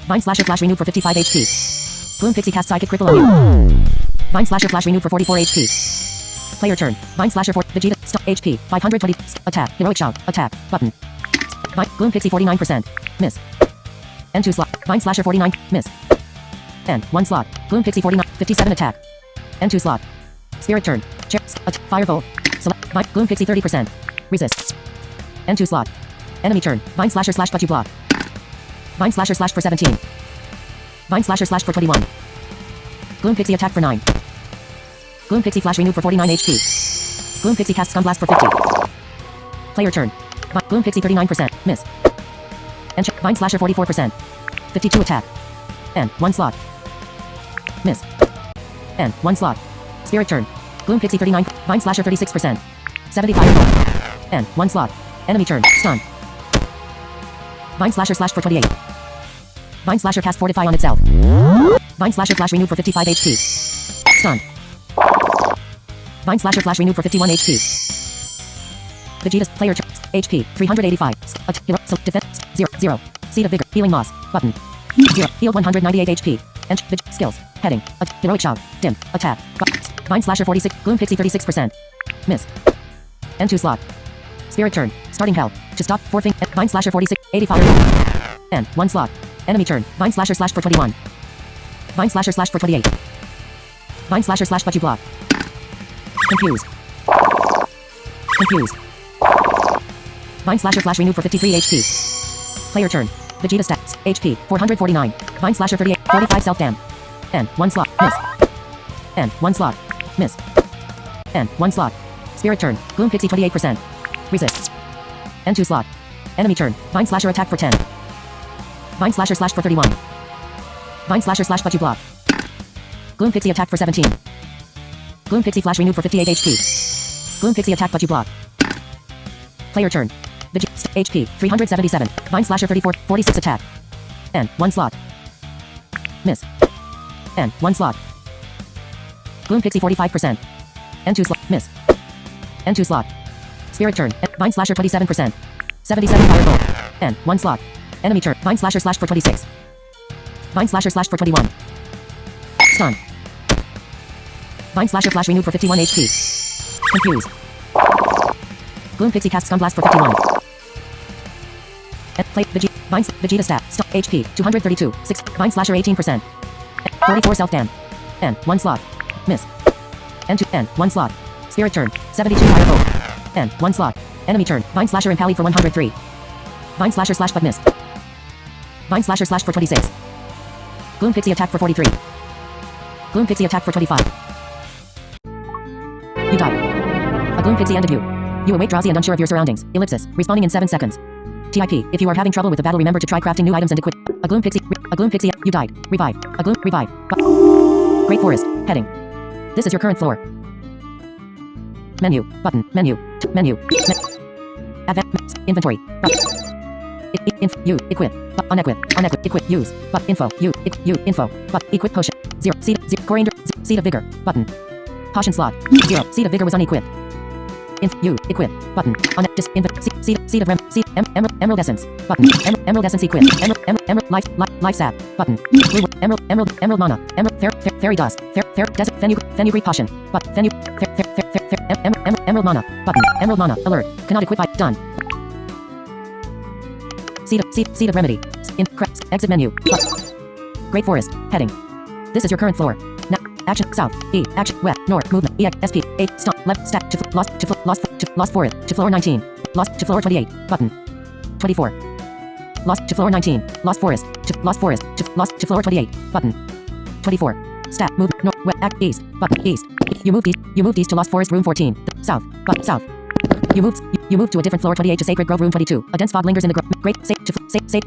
Vine Slasher flash renewed for 55 HP. Gloom Pixie cast Psychic Cripple on you. Vine Slasher flash renewed for 44 HP. Player turn. Vine Slasher for Vegeta. Stop. HP. 520. Attack. Heroic Shout. Attack. Button. Gloom Pixie 49%. Miss. N2 slot. Vine Slasher 49. Miss. N. 1 slot. Gloom Pixie 49. 57 attack. N2 slot. Spirit turn. Firebolt. Select. Gloom Pixie 30%. Resist. N2 slot. Enemy turn. Vine Slasher slash But You Block. Vine Slasher slash for 17. Vine Slasher slash for 21. Gloom Pixie attack for 9. Gloom Pixie flash renewed for 49 HP. Gloom Pixie casts Stun Blast for 50. Player turn. Gloom Pixie 39%. Miss. And Vine Slasher 44%. 52 attack. N. 1 slot. Miss. N. 1 slot. Spirit turn. Gloom Pixie 39. Vine Slasher 36%. 75. N. 1 slot. Enemy turn. Stun. Vine Slasher slash for 28. Vine Slasher cast Fortify on itself. Vine Slasher flash renewed for 55 HP. Stun. Vine Slasher flash renewed for 51 HP. Vegeta's player turn. HP 385. Hero. Defense 0. 0. Seed of Vigor. Healing Moss. Button. 0. Healed 198 HP. And skills. Heading. Heroic Shout. Dim. Attack. Vine Slasher 46. Gloom Pixie 36%. Miss. N2 slot. Spirit turn. Starting hell. To stop. 4 thing. Vine Slasher 46. 85. N. 1 slot. Enemy turn. Vine Slasher slash for 21. Vine Slasher slash for 28. Vine Slasher slash But You Block. Confused. Confused. Vine Slasher flash renewed for 53 HP. Player turn. Vegeta stats. HP 449. Vine Slasher 38. 45 self-dam. N. 1 slot. Miss. N. 1 slot. Miss. N. 1 slot. Spirit turn. Gloom Pixie 28%. Resist. N2 slot. Enemy turn. Vine Slasher attack for 10. Vine Slasher slash for 31. Vine Slasher slash But You Block. Gloom Pixie attack for 17. Gloom Pixie flash renewed for 58 HP. Gloom Pixie attack But You Block. Player turn. HP 377. Vine Slasher 34. 46 attack. N. 1 slot. Miss. N. 1 slot. Gloom Pixie 45%. N2 slot. Miss. N2 slot. Spirit turn. Vine Slasher 27%. 77 Firebolt. N. 1 slot. Enemy turn. Vine Slasher slash for 26. Vine Slasher slash for 21. Stun. Vine Slasher flash renewed for 51 HP. Confused. Gloom Pixie casts Stun Blast for 51. Play Vegeta stat. Stop. HP 232. 6. Vine Slasher 18%. 44 self-dam. N. 1 slot. Miss. N2. N. 1 slot. Spirit turn. 72 Firebolt. N. 1 slot. Enemy turn. Vine Slasher impallied for 103. Vine Slasher slash but missed. Vine Slasher slash for 26. Gloom Pixie attack for 43. Gloom Pixie attack for 25. You died. A Gloom Pixie ended you. You awake drowsy and unsure of your surroundings. Ellipsis. Respawning in 7 seconds. TIP. If you are having trouble with the battle, remember to try crafting new items and equip. A Gloom Pixie. You died. Revive. A Gloom. Revive. Great Forest. Heading. This is your current floor. Menu. Button. Menu. Menu. Advanced. Inventory. You. Equip. Unequip. Unequip. Equip. Use. But info. You. Info. But equip potion. 0. Seed. Coriander. Seed of Vigor. Button. Potion slot. 0. Seed of Vigor was unequipped. You. Equip. Button. Seed of Emerald Essence. Button. Emerald Essence equip. Emerald Life Sap. Button. Blue. Emerald Mana. Fairy Dust. Fair Desert. Fenugreek Potion. But Emerald Mana. Button. Emerald Mana. Alert. Cannot equip by. Done. Seed of Remedy. Exit menu. Great Forest. Heading. This is your current floor. action, south, E, action, west, north, movement, EX, SP, 8, stop, left, stack, to, lost forest, to floor 19, lost, to floor 28, button, 24, lost, to floor 19, lost forest, to lost, to floor 28, button, 24, stack, move, north, west, act, east, button, east, you moved east to lost forest room 14, south, but south, you moved to a different floor 28 to Sacred Grove room 22, a dense fog lingers in the grove, great,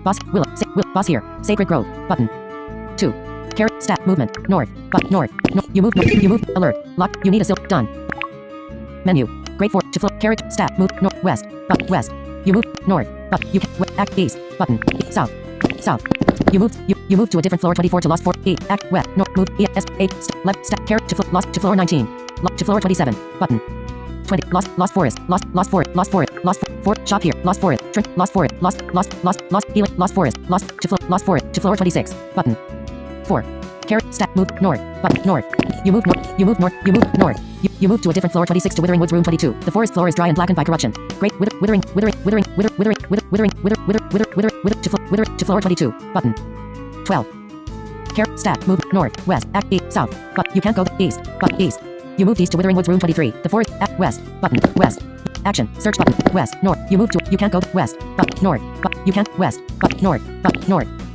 boss, willow, boss here, Sacred Grove, button, 2, carrot, stack, movement, north, but north, you move, alert, lock, you need a silk, done, menu, great 4, to floor, carrot, stack, move, north, west, but west, you move, north, but you can, act, east, button, south, you moved to a different floor 24 to lost 4, E, act, west, north, move, E, S, 8, left, stack, carrot, to lost, to floor 19, to floor 27, button, 20, lost forest, lost forest, 4, shop here, lost forest, drink, lost forest, lost, healing, lost forest, lost, to floor 26, button, 4, carrot, stack, move, north, button, north, you move north, you move to a different floor 26 to Withering Woods room 22, the forest floor is dry and blackened by corruption, great, withering, to floor 22, button, 12, carrot, stack, move, north, west, act, east, south, but you can't go east, but east, you moved east to Withering Woods room 23, the forest, act, west, button, west, action, search button, west, north, you move to, you can't go west, but north, but you can't, west, but north,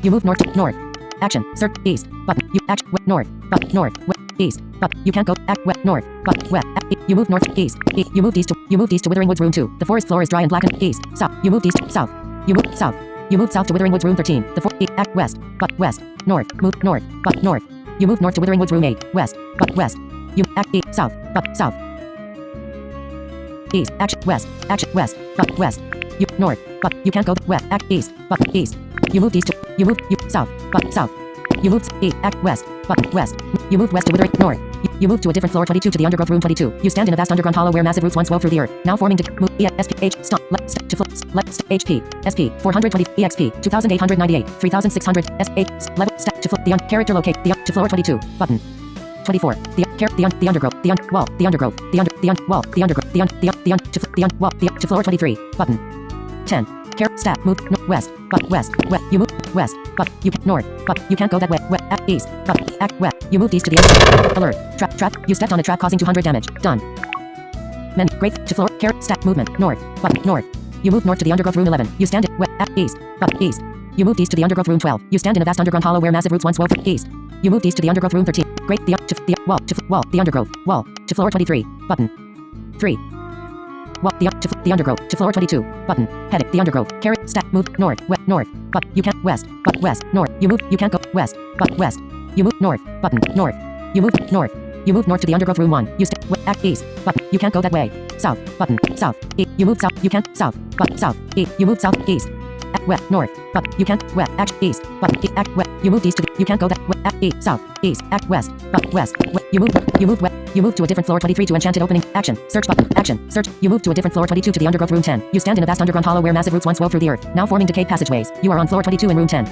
you move north to north, action, search, east, button, you act, north, but north, west, east, but you can't go, act, west, north, but west, you move north, east, you moved east to Withering Woods room 2, the forest floor is dry and blackened, east, south, you moved east, south, you moved south to Withering Woods room 13, the forest, act, west, but west, north, move north, but north, you move north to Withering Woods room 8, west, but west, you act, east, south, but south, east, action, west, but west, you north, but you can't go west, act, east, but east, you moved east to, you south, but south, you moved east, act, west, but west, you moved west to Withering, north, you moved to a different floor 22 to the Undergrowth room 22, you stand in a vast underground hollow where massive roots once wove through the earth, now forming to move, EXP, stop, left, to flip, left, HP, SP, 420, EXP, 2898, 3600, S8, level, stack, to flip, the character locate, the to floor 22, button, 24, the undergrowth, wall, the undergrowth, wall, the undergrowth, wall, to floor 23, button, 10, carrot, stack, move, west, but west, you move, west, but you can, north, but you can't go that way, west, act, east, but, act, west, you moved east to the end, alert, trap, you stepped on a trap causing 200 damage, done, men, great, to floor, carrot, stack, movement, north, but, north, you moved north to the Undergrowth room 11, you stand it, west, act, east, but, east, you moved east to the Undergrowth room 12, you stand in a vast underground hollow where massive roots once wove, east, you moved east to the Undergrowth room 13, great, wall, the Undergrowth, wall, to floor 23, button, 3, wall, the Undergrowth, to floor 22, button, heading, the Undergrowth, carrot, stack, move, north, but, you can't, west, but, west, north, you can't go, west, but, west, you move, north, button, north, you move, north, to the Undergrowth room 1, you act, east, but, you can't go that way, south, button, south, you move south, you can't, south, but, south, you move south, east, act, west, north, but, you can't, west, act, east, but, act, west, you moved east to the, you can't go that, west, act, east, south, east, act, west, but, west, you move west, you move to a different floor 23 to enchanted opening, action, search button, action, search, you move to a different floor 22 to the Undergrowth room 10, you stand in a vast underground hollow where massive roots once wove through the earth, now forming decayed passageways, you are on floor 22 in room 10,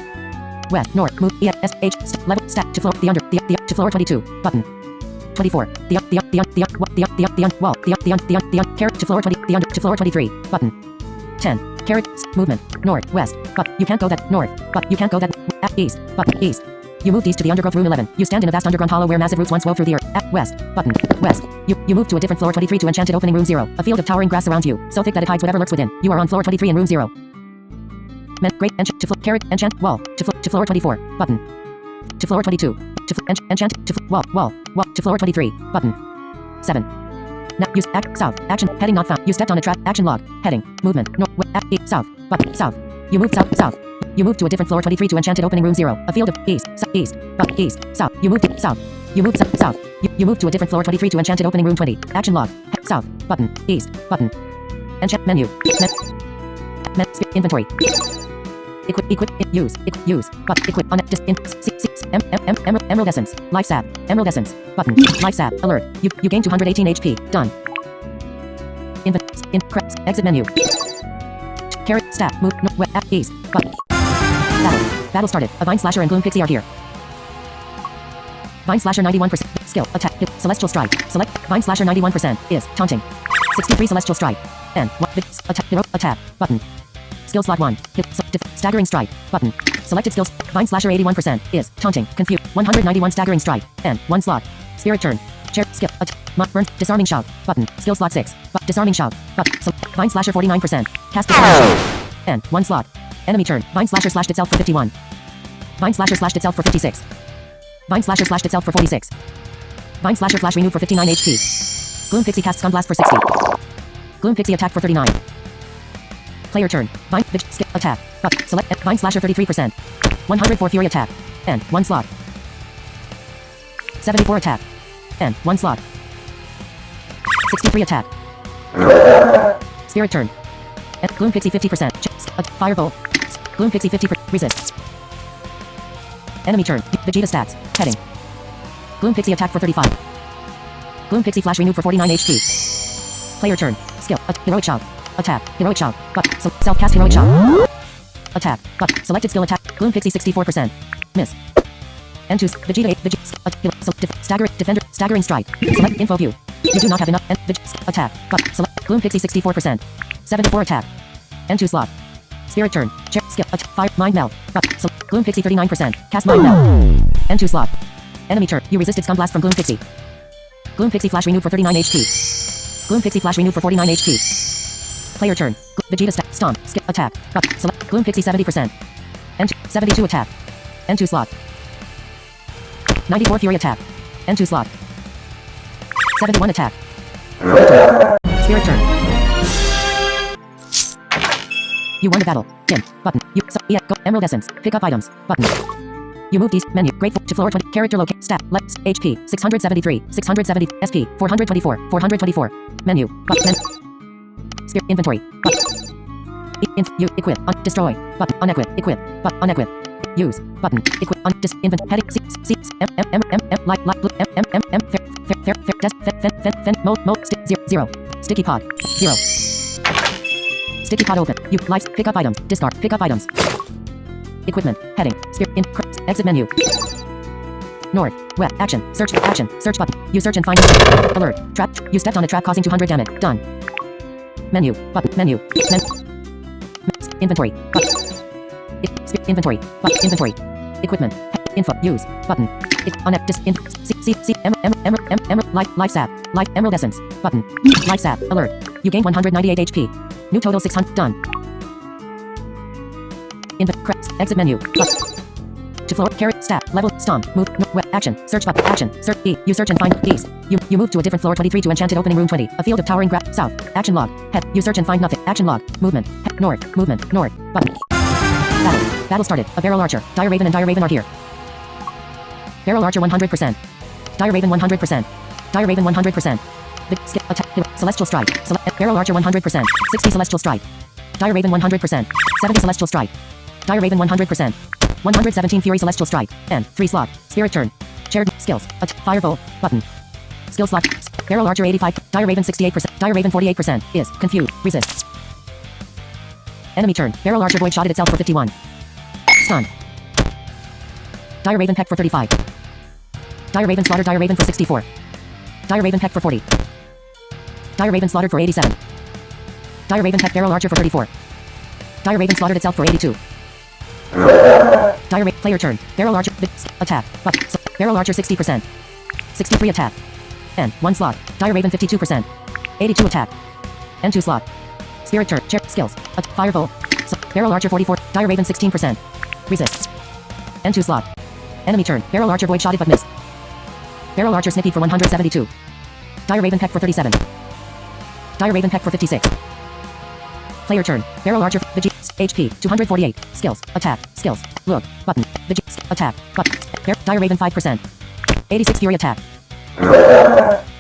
west, north, move, level, stack, to floor, to floor 22, button, 24, wall, carrot, to floor 20, to floor 23, button, 10, carrot, movement, north, west, but, you can't go that, north, but, you can't go that, east, button, east, you moved east to the Undergrowth room 11, you stand in a vast underground hollow where massive roots once wove through the earth, at, west, button, west, you move to a different floor 23 to enchanted opening room 0, a field of towering grass surrounds you, so thick that it hides whatever lurks within, you are on floor 23 in room 0, great, enchant, to flip, carrot, enchant, wall, to floor 24, button, to floor 22, enchant, to wall, to floor 23, button, 7. Now, use, act, south, action, heading not found, you stepped on a trap, action log, heading, movement, north, west, east, south, button, south, you moved south, you moved to a different floor 23 to enchanted opening room 0, a field of east, but east, south, you moved south, you moved south, you moved to a different floor 23 to enchanted opening room 20, action log, south, button, east, button, enchant, menu, inventory, equip, use, but, equip, on, emerald essence, life sap, button, life sap, alert, you gain 218 HP, done, exit menu, carrot, stack, move, west, east, button, battle started, a Vine Slasher and Gloom Pixie are here, Vine Slasher 91%, skill, attack, hit, Celestial Strike, select, Vine Slasher 91% is, taunting, 63 Celestial Strike, and, attack, button, Skill slot 1. Hit. Staggering strike. Button. Selected skills. Vine slasher 81% is taunting. Confuse. 191 staggering strike. And 1 slot. Spirit turn. Chair. Skip. Burn. Disarming shout. Button. Skill slot 6. Disarming shout. Button. Vine slasher 49%. Cast disarming shout. And 1 slot. Enemy turn. Vine slasher slashed itself for 51. Vine slasher slashed itself for 56. Vine slasher slashed itself for 46. Vine slasher flash renewed for 59 HP. Gloom pixie cast stun blast for 60. Gloom pixie attack for 39. Player turn. Vine skip attack. Select Vine slasher 33%. 104 fury attack. And 1 slot. 74 attack. And 1 slot. 63 attack. Spirit turn. And Gloom pixie 50%. Firebolt. Gloom pixie 50%. Resist. Enemy turn. Vegeta stats. Heading. Gloom pixie attack for 35. Gloom pixie flash renewed for 49 HP. Player turn. Skill. Heroic shout. Attack. Heroic shout. Self-cast heroic shout. Attack. Selected skill attack. Gloom pixie 64%. Miss. N2. Vegeta 8. Vegeta. Defender. Staggering strike. Select info view. You do not have enough. Attack. Select. Gloom pixie 64%. 74 attack. N2 slot. Spirit turn. Chair. Skip. Fire. Mind meld. Gloom pixie 39%. Cast mind meld. N2 slot. Enemy turn. You resisted stun blast from Gloom pixie. Gloom pixie flash renewed for 39 HP. Gloom pixie flash renewed for 49 HP. Player turn. Vegeta stomp. Skip. Attack. Select. Gloom pixie 70%. N2. 72 attack. N2 slot. 94 fury attack. N2 slot. 71 attack. Spirit turn. You won the battle. Dim. Button. Go. Emerald essence. Pick up items. Button. You moved east. Menu. Grateful to floor 20. Character locate. Stat. Let's. HP. 673. 670. SP. 424. 424. Menu. Button. Spirit. Inventory. Button. You. Equip. Destroy. Button. Unequip. Equip. Unequip. Use. Button. Equip. Invent. Heading. Mode. Zero. Sticky pod. 0. Sticky pod open. You. Lights. Pick up items. Discard. Pick up items. Equipment. Heading. Exit menu. North. West. Action. Search. Action. Search button. You search and find. Alert. Trap. You stepped on a trap causing 200 damage. Done. Menu. Button. Menu. Inventory. Inventory. Inventory. Equipment. Info. Use. Button. Life sap. Life emerald essence. Button. Life sap. Alert. You gain 198 HP. New total 600. Done. Exit menu. To floor. Carrot. Stat. Level. Stomp. Move. Action. Search button. Action. Search. E. You search and find. East. You move to a different floor 23 to enchanted opening room 20. A field of towering grass. South. Action log. Head. You search and find nothing. Action log. Movement. North. Movement. North. Button. Battle. Battle started. A barrel archer. Dire Raven and Dire Raven are here. Barrel archer 100%. Dire Raven 100%. Dire Raven 100%. Skip. Attack. Celestial strike. Barrel archer 100%. 60 celestial strike. Dire Raven 100%. 70 celestial strike. Dire Raven 100%. 117 fury celestial strike. And 3 slot. Spirit turn. Shared skills. Firebolt. Button. Skill slot. Barrel archer 85. Dire Raven 68%. Dire Raven 48%. Is confused. Resist. Enemy turn. Barrel archer void shotted itself for 51. Stun. Dire Raven peck for 35. Dire Raven slaughtered Dire Raven for 64. Dire Raven peck for 40. Dire Raven slaughtered for 87. Dire Raven peck barrel archer for 34. Dire Raven slaughtered itself for 82. Dire player turn. Barrel archer attack. Barrel archer 60%. 63 attack. And 1 slot. Dire Raven 52%. 82 attack. N2 slot. Spirit turn. Chair skills. Firebolt. Barrel archer 44. Dire Raven 16%. Resist. N2 slot. Enemy turn. Barrel archer void shotted but missed. Barrel archer snippied for 172. Dire Raven peck for 37. Dire Raven peck for 56. Player turn. Barrel archer. HP. 248. Skills. Attack. Skills. Look. Button. Attack. Button. Dire Raven 5%. 86 fury attack.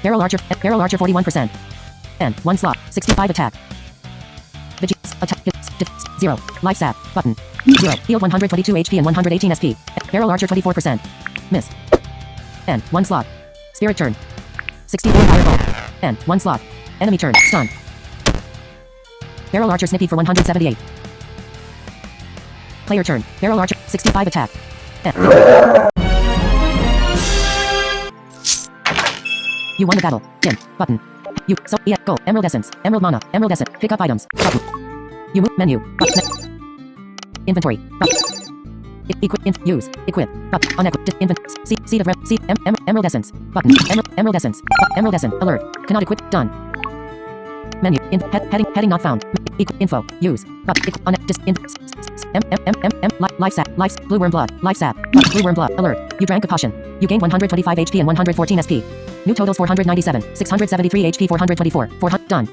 Barrel archer. Barrel archer 41%. And 1 slot. 65 attack. Attack. 0. Life sap. Button. 0. Healed 122 HP and 118 SP. Barrel archer 24%. Miss. And 1 slot. Spirit turn. 64 fireball. And 1 slot. Enemy turn. Stun. Barrel archer snippy for 178. Player turn. Barrel archer 65 attack. You won the battle. Dim. Button. You. So. Yeah. Go. Emerald essence. Emerald mana. Emerald essence. Pick up items. Button. You move. Menu. Inventory. Use. Equip. Seed of Emerald Essence. Button. Emerald Essence. Emerald Essence. Alert. Cannot equip. Done. Menu. Heading not found. Info. Use. Life sap. Blue worm blood. Life sap. Blue worm blood. Alert. You drank a potion. You gained 125 HP and 114 SP. New totals 497, 673 HP, 424. 400. Done.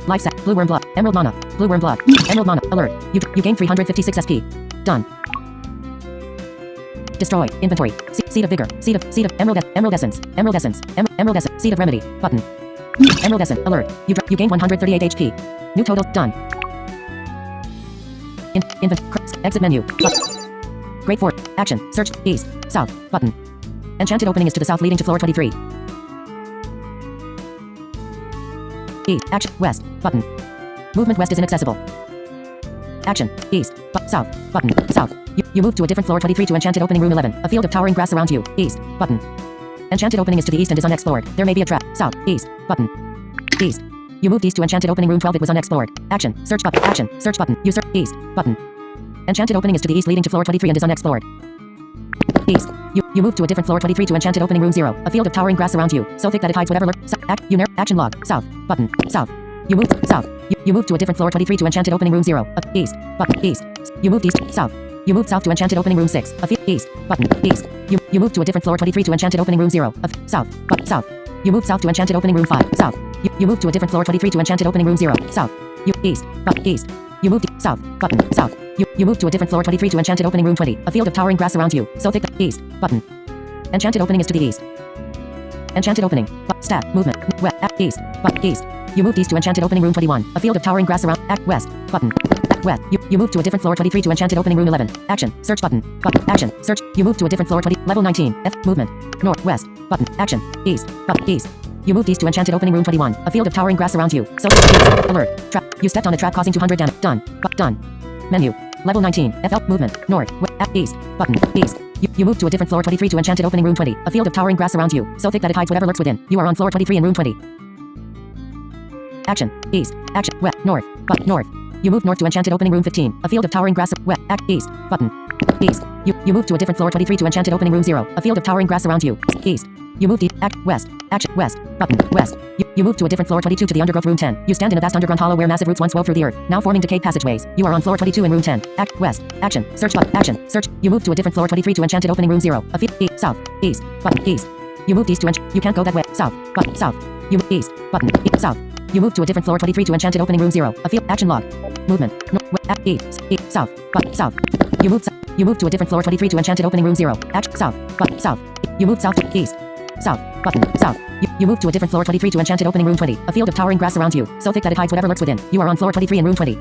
Life sap. Blue worm blood. Emerald mana. Blue worm blood. Emerald mana. Alert. You gain 356 SP. Done. Destroy. Inventory. Seed of vigor. Seed of Emerald Essence. Emerald Essence. Emerald Essence. Seed of remedy. Button. Emerald Essence. Alert. You gain 138 HP. New total. Done. Exit menu. Great Fort. Action. Search. East. South. Button. Enchanted opening is to the south, leading to floor 23. East. Action. West. Button. Movement west is inaccessible. Action. East. South. Button. South. You move to a different floor 23 to enchanted opening room 11. A field of towering grass around you. East. Button. Enchanted opening is to the east and is unexplored. There may be a trap. South. East. Button. East. You moved east to enchanted opening room 12. It was unexplored. Action. Search button. Action. Search button. You search. East. Button. Enchanted opening is to the east, leading to floor 23 and is unexplored. East. You move to a different floor 23 to enchanted opening room 0. A field of towering grass around you, so thick that it hides whatever lurks. Action log. South. Button. South. You move south. You move to a different floor 23 to enchanted opening room 0. East. Button. East. You moved east. South. You moved south to enchanted opening room 6. East. Button. East. You move to a different floor 23 to enchanted opening room 0. South. South. You move south to enchanted opening room 5. South. You move to a different floor 23 to enchanted opening room 0. South. East. East. You moved south. Button. South. You move to a different floor 23 to enchanted opening room 20. A field of towering grass around you, so thick that east. Button. Enchanted opening is to the east. Enchanted opening. Stat. Movement. East. East. You moved east to enchanted opening room 21. A field of towering grass around. West. Button. West. You move to a different floor 23 to enchanted opening room 11. Action. Search button. Action. Search. You move to a different floor 20. Level 19. F. Movement. North. West. Button. Action. East. East. You moved east to enchanted opening room 21. A field of towering grass around you. So east. Alert. Trap. You stepped on a trap causing 200 damage. Done. Done. Menu. Level 19. FL. Movement. North. East. Button. East. You move to a different floor 23 to enchanted opening room 20. A field of towering grass around you, so thick that it hides whatever lurks within. You are on floor 23 in room 20. Action. East. Action. West. North. North. You move north to enchanted opening room 15. A field of towering grass. West. East. Button. East. You move to a different floor 23 to enchanted opening room 0. A field of towering grass around you. East. You move east. West. Action. West. Button. West. You move to a different floor 22 to the undergrowth room 10. You stand in a vast underground hollow where massive roots once wove through the earth, now forming decayed passageways. You are on floor 22 in room 10. West. Action. Search button. Action. Search. You move to a different floor 23 to enchanted opening room 0. A field. South. East. Button. East. You moved east to you can't go that way. South. Button. South. You move east. Button. South. You move to a different floor 23 to enchanted opening room 0. A field. Action log. Movement. East. South. Button. South. You move to a different floor 23 to enchanted opening room 0. Action. South. Button. South. You move south to east. South. Button. South. You move to a different floor 23 to enchanted opening room 20. A field of towering grass around you, so thick that it hides whatever lurks within. You are on floor 23 in room 20.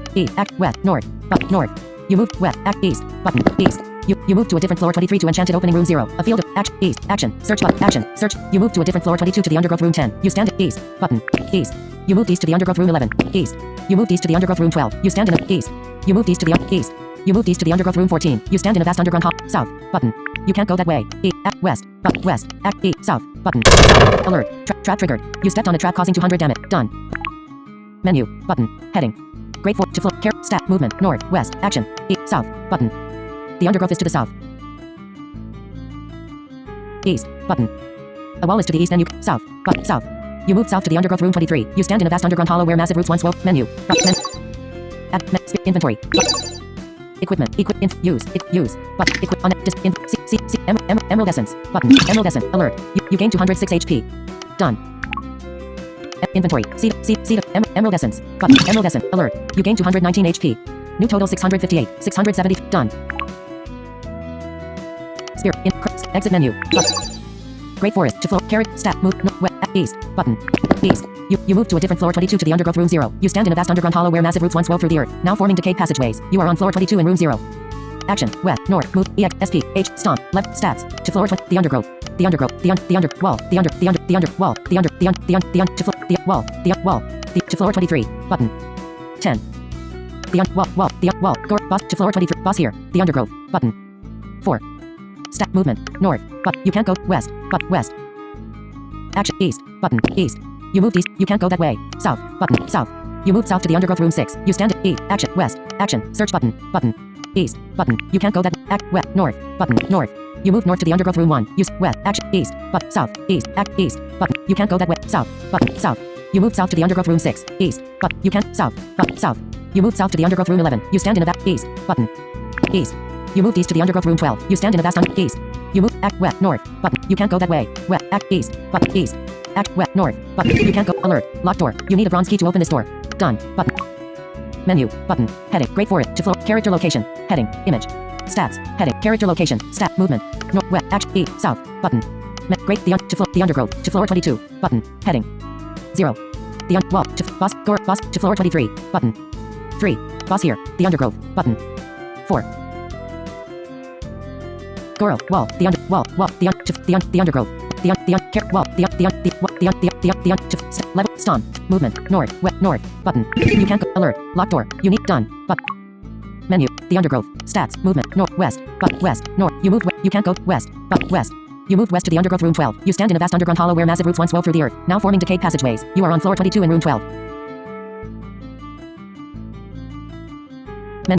West. North. North. You move west. East. Button. East. You move to a different floor 23 to enchanted opening room 0. A field of east. Action. Search button. Action. Search. You move to a different floor 22 to the undergrowth room 10. You stand at east. Button. East. You moved east to the undergrowth room 11. East. You moved east to the undergrowth room 12. You stand in the east. You moved east to the east. You moved east to the undergrowth room 14. You stand in a vast underground hall. South. Button. You can't go that way. West. West. East. South. Button. South. Alert. Trap triggered. You stepped on a trap causing 200 damage. Done. Menu. Button. Heading. Great Fort to floor. Stat. Movement. North. West. Action. South. Button. The undergrowth is to the south. East. Button. A wall is to the east and you south. South. You moved south to the undergrowth room 23. You stand in a vast underground hollow where massive roots once wove. Menu. Inventory. Equipment. Use. On Emerald Essence. Button. Emerald Essence. Alert. You gain 206 HP. Done. Inventory. Seed of Emerald Essence. Button. Emerald Essence. Alert. You gain 219 HP. New total 658. 670. Done. Spirit. Exit menu. Great Forest to floor. Carrot. Stat. Move. East. Button. East. You move to a different floor 22 to the undergrowth room 0. You stand in a vast underground hollow where massive roots once wove through the earth, now forming decayed passageways. You are on floor 22 in room 0. Action. West. North. Move. EX. SP. H. Stomp. Left. Stats. To floor 20. The undergrowth. The undergrowth. The under. Wall. The under. Wall. The under. To floor. The wall. The wall. To floor 23. Button. 10. The wall. The wall. Boss. To floor 23. Boss here. The undergrowth. Button. 4. Stat. Movement. North. But you can't go west. West. Action. East. Button. East. You moved east. You can't go that way. South. Button. South. You move south to the undergrowth room 6. You stand at E. Action. West. Action. Search button. Button. East. Button. You can't go that. Act. West. North. Button. North. You move north to the undergrowth room 1. Use west. Action. East. But south. East. Act. East. Button. You can't go that way. South. Button. South. You move south to the undergrowth room 6. East. But you can't. South. But south. You move south to the undergrowth room 11. You stand in a vast. East. Button. East. You moved east to the undergrowth room 12. You stand in a vast east. You move. Act. West. North. Button. You can't go that way. West. Act. East. Button. East. Act. West. North. Button. You can't go. Alert. Locked door. You need a bronze key to open this door. Done. Button. Menu. Button. Heading. Great for it. To floor. Character location. Heading. Image. Stats. Heading. Character location. Stat. Movement. North. West. Action. E. South. Button. Great. The undergrowth. To floor 22. Button. Heading. 0. Wall. To boss. Boss. To floor 23. Button. 3. Boss here. The undergrowth. Button. 4. Goro. Wall. The undergrowth. Level. Stomp. Movement. North. West. North. Button. You can't go. Alert. Lock door. You need. Done. But. Menu. The undergrowth. Stats. Movement. North. West. But. West. North. You moved. You can't go. West. But. West. You moved west to the undergrowth room 12. You stand in a vast underground hollow where massive roots once wove through the earth, now forming decayed passageways. You are on floor 22 in room 12.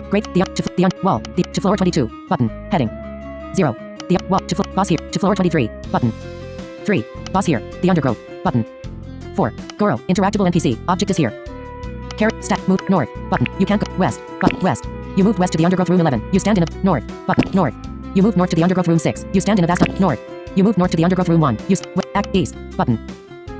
Great. Wall. To floor 22. Button. Heading. 0. Wall. To boss here. To floor 23. Button. 3. Boss here. The undergrowth. Button. 4. Goro. Interactable NPC. Object is here. Stat. Move. North. Button. You can't go. West. But. West. You moved west to the undergrowth room 11. You stand in a. North. Button. North. You move north to the undergrowth room 6. You stand in a vast. North. You move north to the undergrowth room 1. You act east. Button.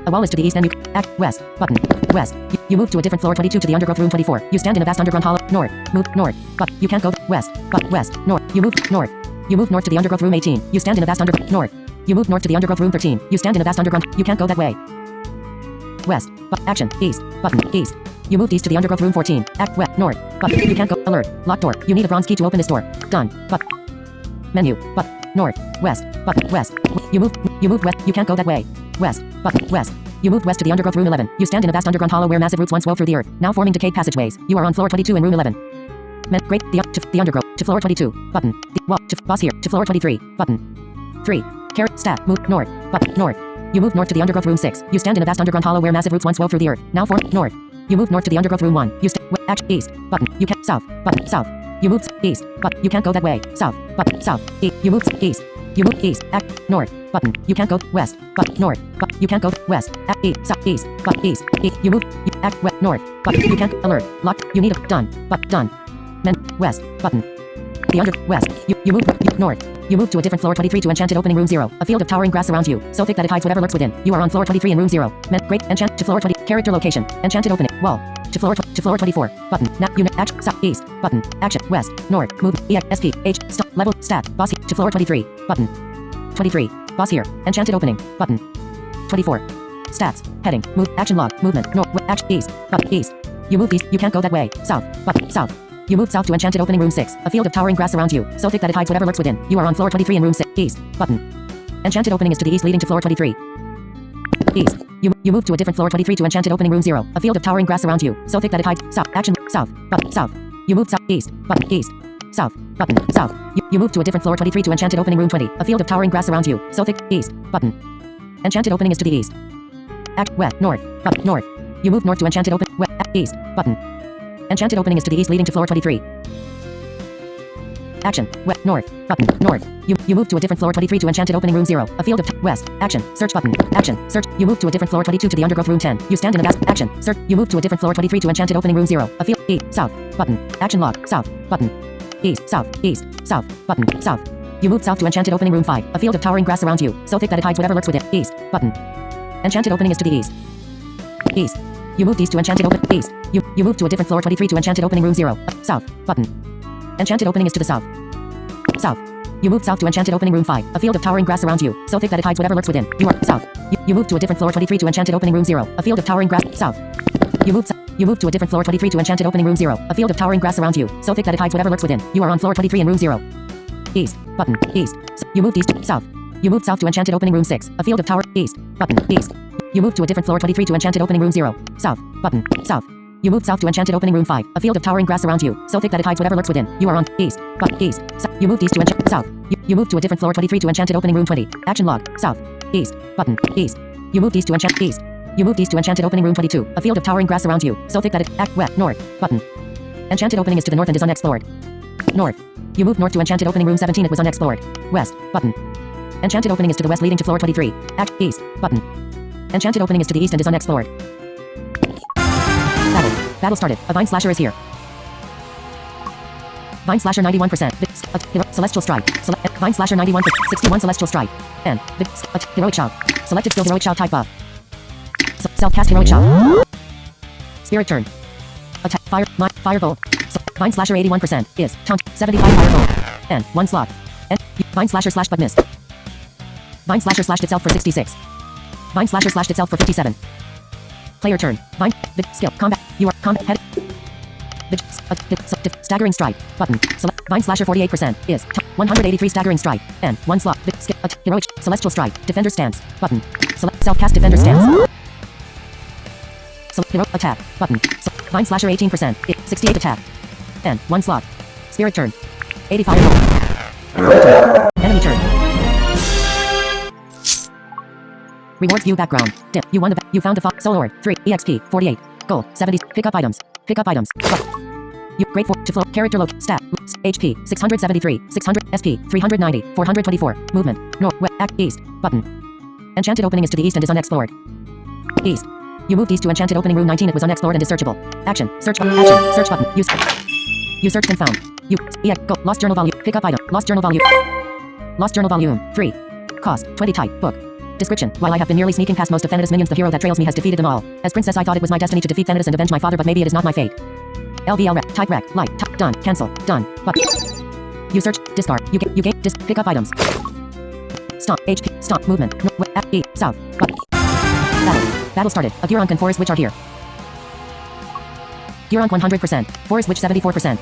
A wall is to the east and you act west. Button. West. You move to a different floor 22 to the undergrowth room 24. You stand in a vast underground hollow. North. Move north. But you can't go west. But west. North. You move north. You move north to the undergrowth room 18. You stand in a vast undergrowth. North. You move north to the undergrowth room 13. You stand in a vast underground. You can't go that way. West. But action. East. Button. East. You moved east to the undergrowth room 14. Act west. North. But you can't go. Alert. Lock door. You need a bronze key to open this door. Done. But. Menu. But. North. West. Button. West. You moved west. You can't go that way. West. Button. West. You moved west to the undergrowth room 11. You stand in a vast underground hollow where massive roots once wove through the earth, now forming decayed passageways. You are on floor 22 in room 11. Great. The undergrowth. To floor 22. Button. Wall. To boss here. To floor 23. Button. 3. Stat. Move. North. Button. North. You move north to the undergrowth room 6. You stand in a vast underground hollow where massive roots once wove through the earth, now form. North. You move north to the undergrowth room 1. You action. East. Button. You can't. South. Button. South. You move east. But you can't go that way. South. Button. South. You move east. You move east. Act. North. Button. You can't go west. But north. But you can't go west. Act. East. South. East. But east. You move. You act west. North. But you can't. Alert. Locked. You need a. Done. But done. West. Button. The under. West. You move. North. You move to a different floor 23 to enchanted opening room 0. A field of towering grass surrounds you, so thick that it hides whatever lurks within. You are on floor 23 in room 0. Great. Enchant to floor 20. Character location. Enchanted opening. Wall. To floor 24. Button. Unit. Action. South. East. Button. Action. West. North. Move. EXP. H. Stop. Level. Stat. Boss. To floor 23. Button. 23. Boss here. Enchanted opening. Button. 24. Stats. Heading. Move. Action log. Movement. North. Action. East. Button. East. You move east. You can't go that way. South. Button. South. You move south to enchanted opening room 6. A field of towering grass surrounds you, so thick that it hides whatever lurks within. You are on floor 23 in room 6. East. Button. Enchanted opening is to the east leading to floor 23. East. You move to a different floor 23 to enchanted opening room 0. A field of towering grass surrounds you, so thick that it hides. South. Action. South. Button. South. You move south. East. Button. East. South. Button. South. You move to a different floor 23 to enchanted opening room 20. A field of towering grass surrounds you, so thick. East. Button. Enchanted opening is to the east. Act. West. North. Button. North. You move north to enchanted open. West. East. Button. Enchanted opening is to the east leading to floor 23. Action. West. North. Button. North. You move to a different floor 23 to enchanted opening room 0. A field of west. Action. Search button. Action. Search. You move to a different floor 22 to the undergrowth room 10. You stand in a vast. Action. Search. You move to a different floor 23 to enchanted opening room 0. A field. East. South. Button. Action log. South. Button. East. South. East. South. Button. South. You move south to enchanted opening room 5. A field of towering grass surrounds you, so thick that it hides whatever lurks within. East. Button. Enchanted opening is to the east. East. You moved east to enchanted open. East. You move to a different floor 23 to enchanted opening room 0. South. Button. Enchanted opening is to the south. South. You move south to enchanted opening room 5. A field of towering grass surrounds you, so thick that it hides whatever lurks within. You are south. You move to a different floor 23 to enchanted opening room 0. A field of towering grass. South. You move to a different floor 23 to enchanted opening room 0. A field of towering grass surrounds you, so thick that it hides whatever lurks within. You are on floor 23 in room 0. East. Button. East. You moved east. South. You moved south to enchanted opening room 6. A field of tower. East. Button. East. You move to a different floor 23 to enchanted opening room 0. South. Button. South. You move south to enchanted opening room 5. A field of towering grass surrounds you, so thick that it hides whatever lurks within. You are on east. But east. You moved east to enchanted. South. You move to a different floor 23 to enchanted opening room 20. Action log. South. East. Button. East. You moved east to enchanted. East. You moved east to enchanted opening room 22. A field of towering grass surrounds you, so thick that it act wet. North button. Enchanted opening is to the north and is unexplored. North. You moved north to enchanted opening room 17. It was unexplored. West button. Enchanted opening is to the west leading to floor 23. Act east button. Enchanted opening is to the east and is unexplored. Battle. Battle started. A vine slasher is here. Vine slasher 91%. Celestial strike. Vine slasher 91%. 61 celestial strike. And heroic shout. Selected skill heroic shout type buff. Self cast heroic shout. Spirit turn. Attack firebolt. Vine slasher 81% is taunt 75 firebolt. And 1 slot. And vine slasher slashed but missed. Vine slasher slashed itself for 66. Vine slasher slashed itself for 57. Player turn. Vine skill combat. You are combat head. Staggering strike button. Select vine slasher 48% is 183 staggering strike and 1 slot. Heroic celestial strike defender stance button. Select self cast defender stance. Select hero attack button. Vine slasher 18% 68 attack and 1 slot. Spirit turn 85 volt. Enemy turn. Rewards view background. Dip. You won the you found the solo ore 3 exp 48 gold 70 pick up items. Pick up items. You grade 4 to flow character look stat HP 673 600 SP 390 424 movement north west act east button. Enchanted opening is to the east and is unexplored. East. You moved east to enchanted opening room 19. It was unexplored and is searchable. Action search button action search button use. You searched and found. You go lost journal volume pick up item lost journal volume 3 cost 20 type book. Description. While I have been nearly sneaking past most of Thanatos' minions, the hero that trails me has defeated them all. As princess, I thought it was my destiny to defeat Thanatos and avenge my father, but maybe it is not my fate. LVL rec. Type rec. Light. Done. Cancel. Done. But. You search. Discard. You get. Pick up items. Stomp. HP. Stomp. Movement. E. South. But. Battle. Battle started. A Huron and Forest Witch are here. Huron 100%. Forest Witch 74%.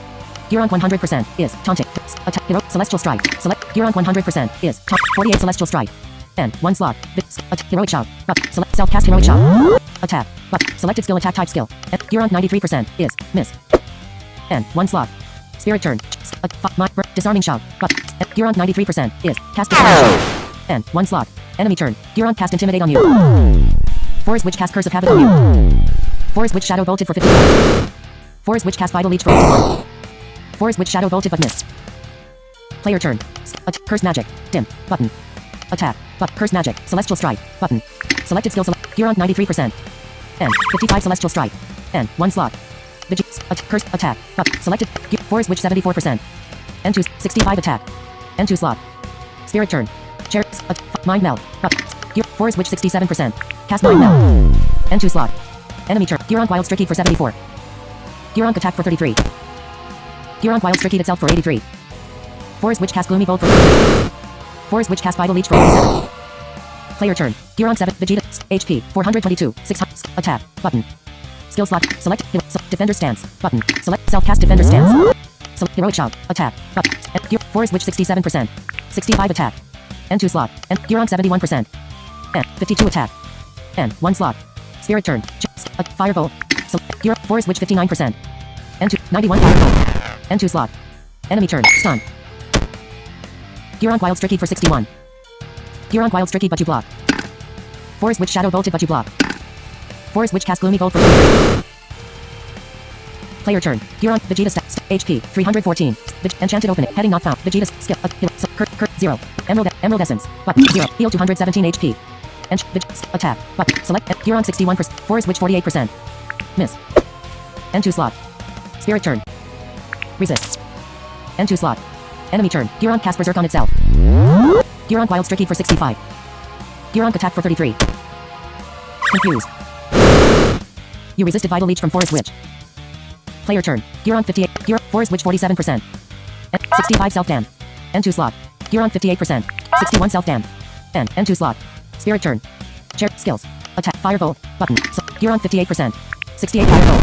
Huron 100% is taunting. Attack. Hero. Celestial strike. Select. Huron 100% is taunt. 48 celestial strike. And 1 slot. Heroic shout. Select self cast heroic shout. Attack. Selected skill attack type skill. And Huron 93% is miss. And 1 slot. Spirit turn. Disarming shout. Huron 93% is cast disarming shout. And 1 slot. Enemy turn. Huron cast intimidate on you. Forest Witch cast curse of habit on you. Forest Witch shadow bolted for 51. Forest Witch cast vital leech for 51. Forest Witch shadow bolted but missed. Player turn. Curse magic. Dim. Button. Attack. Curse magic. Celestial strike. Button. Selected skill select. Huron 93%. And 55 celestial strike. And 1 slot. Curse attack. Selected. Forest Witch 74%. N2 65 attack. N2 slot. Spirit turn. Chair. Mind meld. Forest Witch 67%. Cast mind meld. N2 slot. Enemy turn. Huron wild stricky for 74. Huron attack for 33. Huron wild stricky itself for 83. Forest Witch cast gloomy bolt for 33. Forest Witch cast vital leech for 87. Player turn. Huron 7. Vegeta. HP 422. 600. Attack. Button. Skill slot. Select. Defender stance. Button. Select self cast defender stance. Select heroic shout. Attack. Button. Forest Witch 67%. 65 attack. N2 slot. And Huron 71%. And 52 attack. And 1 slot. Spirit turn. Firebolt. Forest Witch 59%. N2 91 firebolt. N2 slot. Enemy turn. Stun. Huron wild stricky for 61. Huron wild stricky but you block. Forest Witch shadow bolted but you block. Forest Witch cast gloomy bolt for 53. Player turn. Huron Vegeta stats. HP 314. Enchanted opening. Heading not found. Vegeta skill. 0. Emerald essence. Button 0. Heal 217 HP. Attack. Button. Select. Huron 61%. Forest Witch 48%. Miss. N2 slot. Spirit turn. Resist. N2 slot. Enemy turn. Huron cast berserk on itself. Huron wild stricky for 65. Huron attack for 33. Confused. You resisted vital leech from Forest Witch. Player turn. Huron 58. Forest Witch 47%. 65 self dam. N2 slot. Huron 58%. 61 self dam. And N2 slot. Spirit turn. Chair skills. Attack firebolt. Button. Huron 58%. 68 firebolt.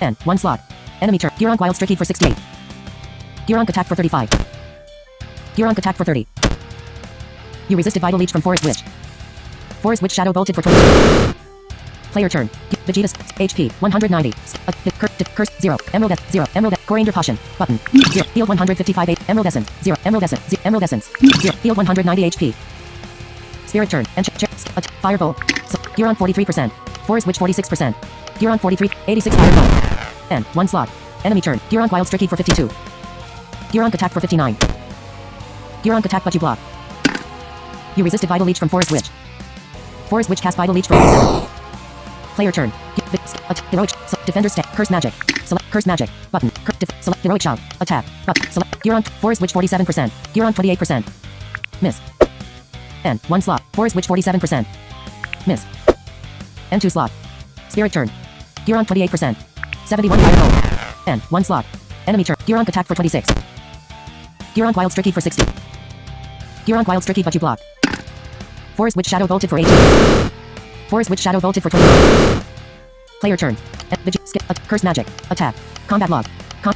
And 1 slot. Enemy turn. Huron wild stricky for 68. Huron attack for 35. Huron attack for 30. You resisted vital leech from Forest Witch. Forest Witch shadow bolted for 22. Player turn. Vegeta HP 190. Curse 0. Emerald 0. Emerald Coriander Potion. Button 0. Healed 155 8. Emerald Essence 0. Emerald Essence 0. Emerald Essence 0. Healed 190 HP. Spirit turn. And Firebolt. Huron 43%. Forest Witch 46%. Huron 43, 86 Fireball. N, 1 slot. Enemy turn. Huron Wild Stricky for 52. Huron attack for 59. Huron attack but you block. You resisted Vital Leech from Forest Witch. Forest Witch cast Vital Leech for 87. Player turn. Heroic. Defender stack. Curse magic. Select curse magic. Button. Select heroic shout. Attack. Button. Select Huron. Forest Witch 47%. Huron 28%. Miss. N. 1 slot. Forest Witch 47%. Miss. N. 2 slot. Spirit turn. Huron 28%. 71 Fireball. N. 1 slot. Enemy turn. Huron attack for 26. Huron Wild Stricky for 60. Huron Wild Stricky but you block. Forest Witch Shadow bolted for 18. Forest Witch Shadow bolted for 20. Player turn. Curse magic. Attack. Combat log.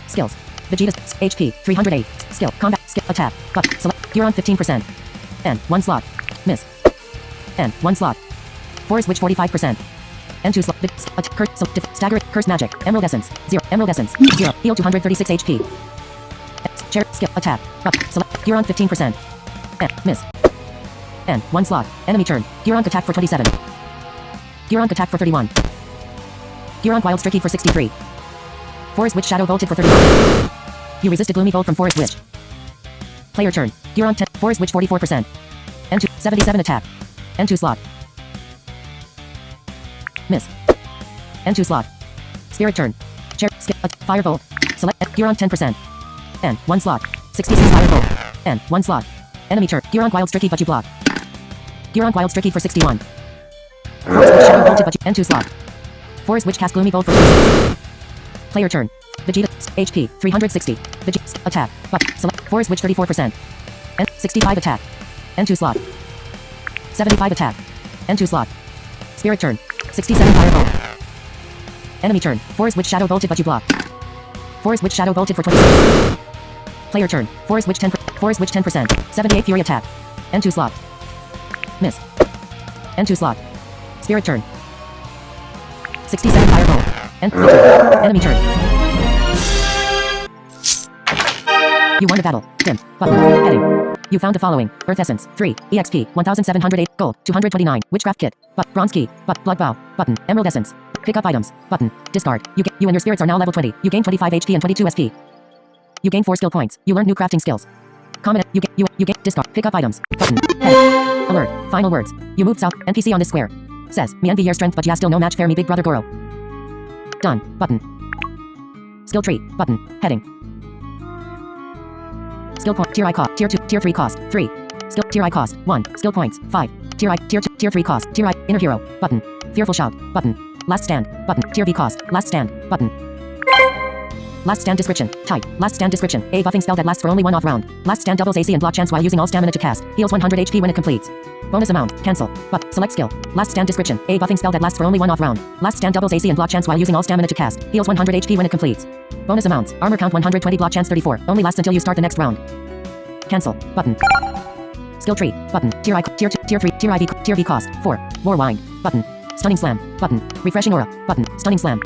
Skills. Vegeta. HP. 308. Skill. Combat. Skill. Attack. But. Select. Huron 15%. N. 1 slot. Miss. N. 1 slot. Forest Witch 45%. N. 2 slot. Curse. Stagger. Curse magic. Emerald Essence. 0. Emerald Essence. 0. Heal 236 HP. Chair. Skill. Attack. But. Select. Huron 15%. N. Miss. N. 1 slot. Enemy turn. Huron attack for 27. Huron attack for 31. Huron Wild Stricky for 63. Forest Witch Shadow bolted for 31. You resisted Gloomy Bolt from Forest Witch. Player turn. Huron 10. Forest Witch 44%. N2. 77 attack. N2 slot. Miss. N2 slot. Spirit turn. Chair. Firebolt. Select. Huron 10%. N. 1 slot. 66 Firebolt. N. 1 slot. Enemy turn. Huron Wild Stricky but you block. Huron Wild Stricky for 61. Forest Witch Shadow bolted but you N2 slot. Forest Witch cast Gloomy Bolt for 46. Player turn. Vegeta. HP. 360. Vegeta. Attack. But. Select. Forest Witch 34%. N. 65 attack. N2 slot. 75 attack. N2 slot. Spirit turn. 67 Fireball. Enemy turn. Forest Witch Shadow bolted but you block. Forest Witch Shadow bolted for 26. Player turn. Forest Witch 10. Forest Witch 10%. 78 Fury attack. N2 slot. Miss. N2 slot. Spirit turn. 67 Fireball. Enemy turn. You won the battle. Dim. Button. Heading. You found the following. Earth Essence. 3. EXP. 1708. Gold. 229. Witchcraft Kit. Bronze Key. Blood Bow. Button. Emerald Essence. Pick up items. Button. Discard. You and your spirits are now level 20. You gain 25 HP and 22 SP. You gain 4 skill points. You learn new crafting skills. Comment. You get discard. Pick up items. Button. Head. Alert. Final words. You moved south. NPC on this square. Says, me envy your strength but ya still no match fair me big brother Goro. Done. Button. Skill tree. Button. Heading. Skill point. Tier I cost. Tier 2. Tier 3 cost. 3. Skill. Tier I cost. 1. Skill points. 5. Tier I. Tier 2. Tier 3 cost. Tier I. Inner hero. Button. Fearful shout. Button. Last stand. Button. Tier V cost. Last stand. Button. Last stand description. Type. Last stand description. A buffing spell that lasts for only one off round. Last stand doubles AC and block chance while using all stamina to cast. Heals 100 HP when it completes. Bonus amount. Cancel. But. Select skill. Last stand description. A buffing spell that lasts for only one off round. Last stand doubles AC and block chance while using all stamina to cast. Heals 100 HP when it completes. Bonus amounts. Armor count 120. Block chance 34. Only lasts until you start the next round. Cancel. Button. Skill tree. Button. Tier I. Tier 2. Tier 3. Tier IV. Tier V cost. 4. War Wind. Button. Stunning Slam. Button. Refreshing Aura. Button. Stunning Slam.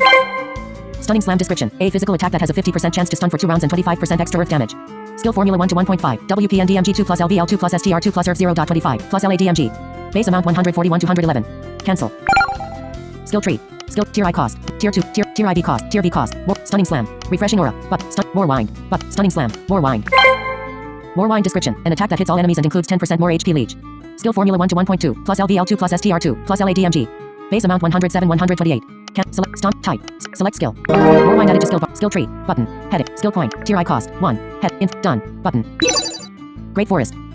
Stunning Slam description. A physical attack that has a 50% chance to stun for 2 rounds and 25% extra earth damage. Skill formula 1 to 1.5. WPNDMG 2 plus LVL 2 plus STR 2 plus Earth 0.25 plus LADMG. Base amount 141 211. Cancel. Skill tree. Skill. Tier I cost. Tier 2. Tier IV cost. Tier V cost. Stunning Slam. Refreshing Aura. War Wind. Stunning Slam. War Wind. War Wind description. An attack that hits all enemies and includes 10% more HP leech. Skill formula 1 to 1.2 plus LVL 2 plus STR 2 plus LADMG. Base amount 107 128. Select stun type. Select skill. War Wind added to skill bar. Skill tree. Button. Heading. Skill point. Tier I cost. 1. Head. Inf. Done. Button. Great Forest.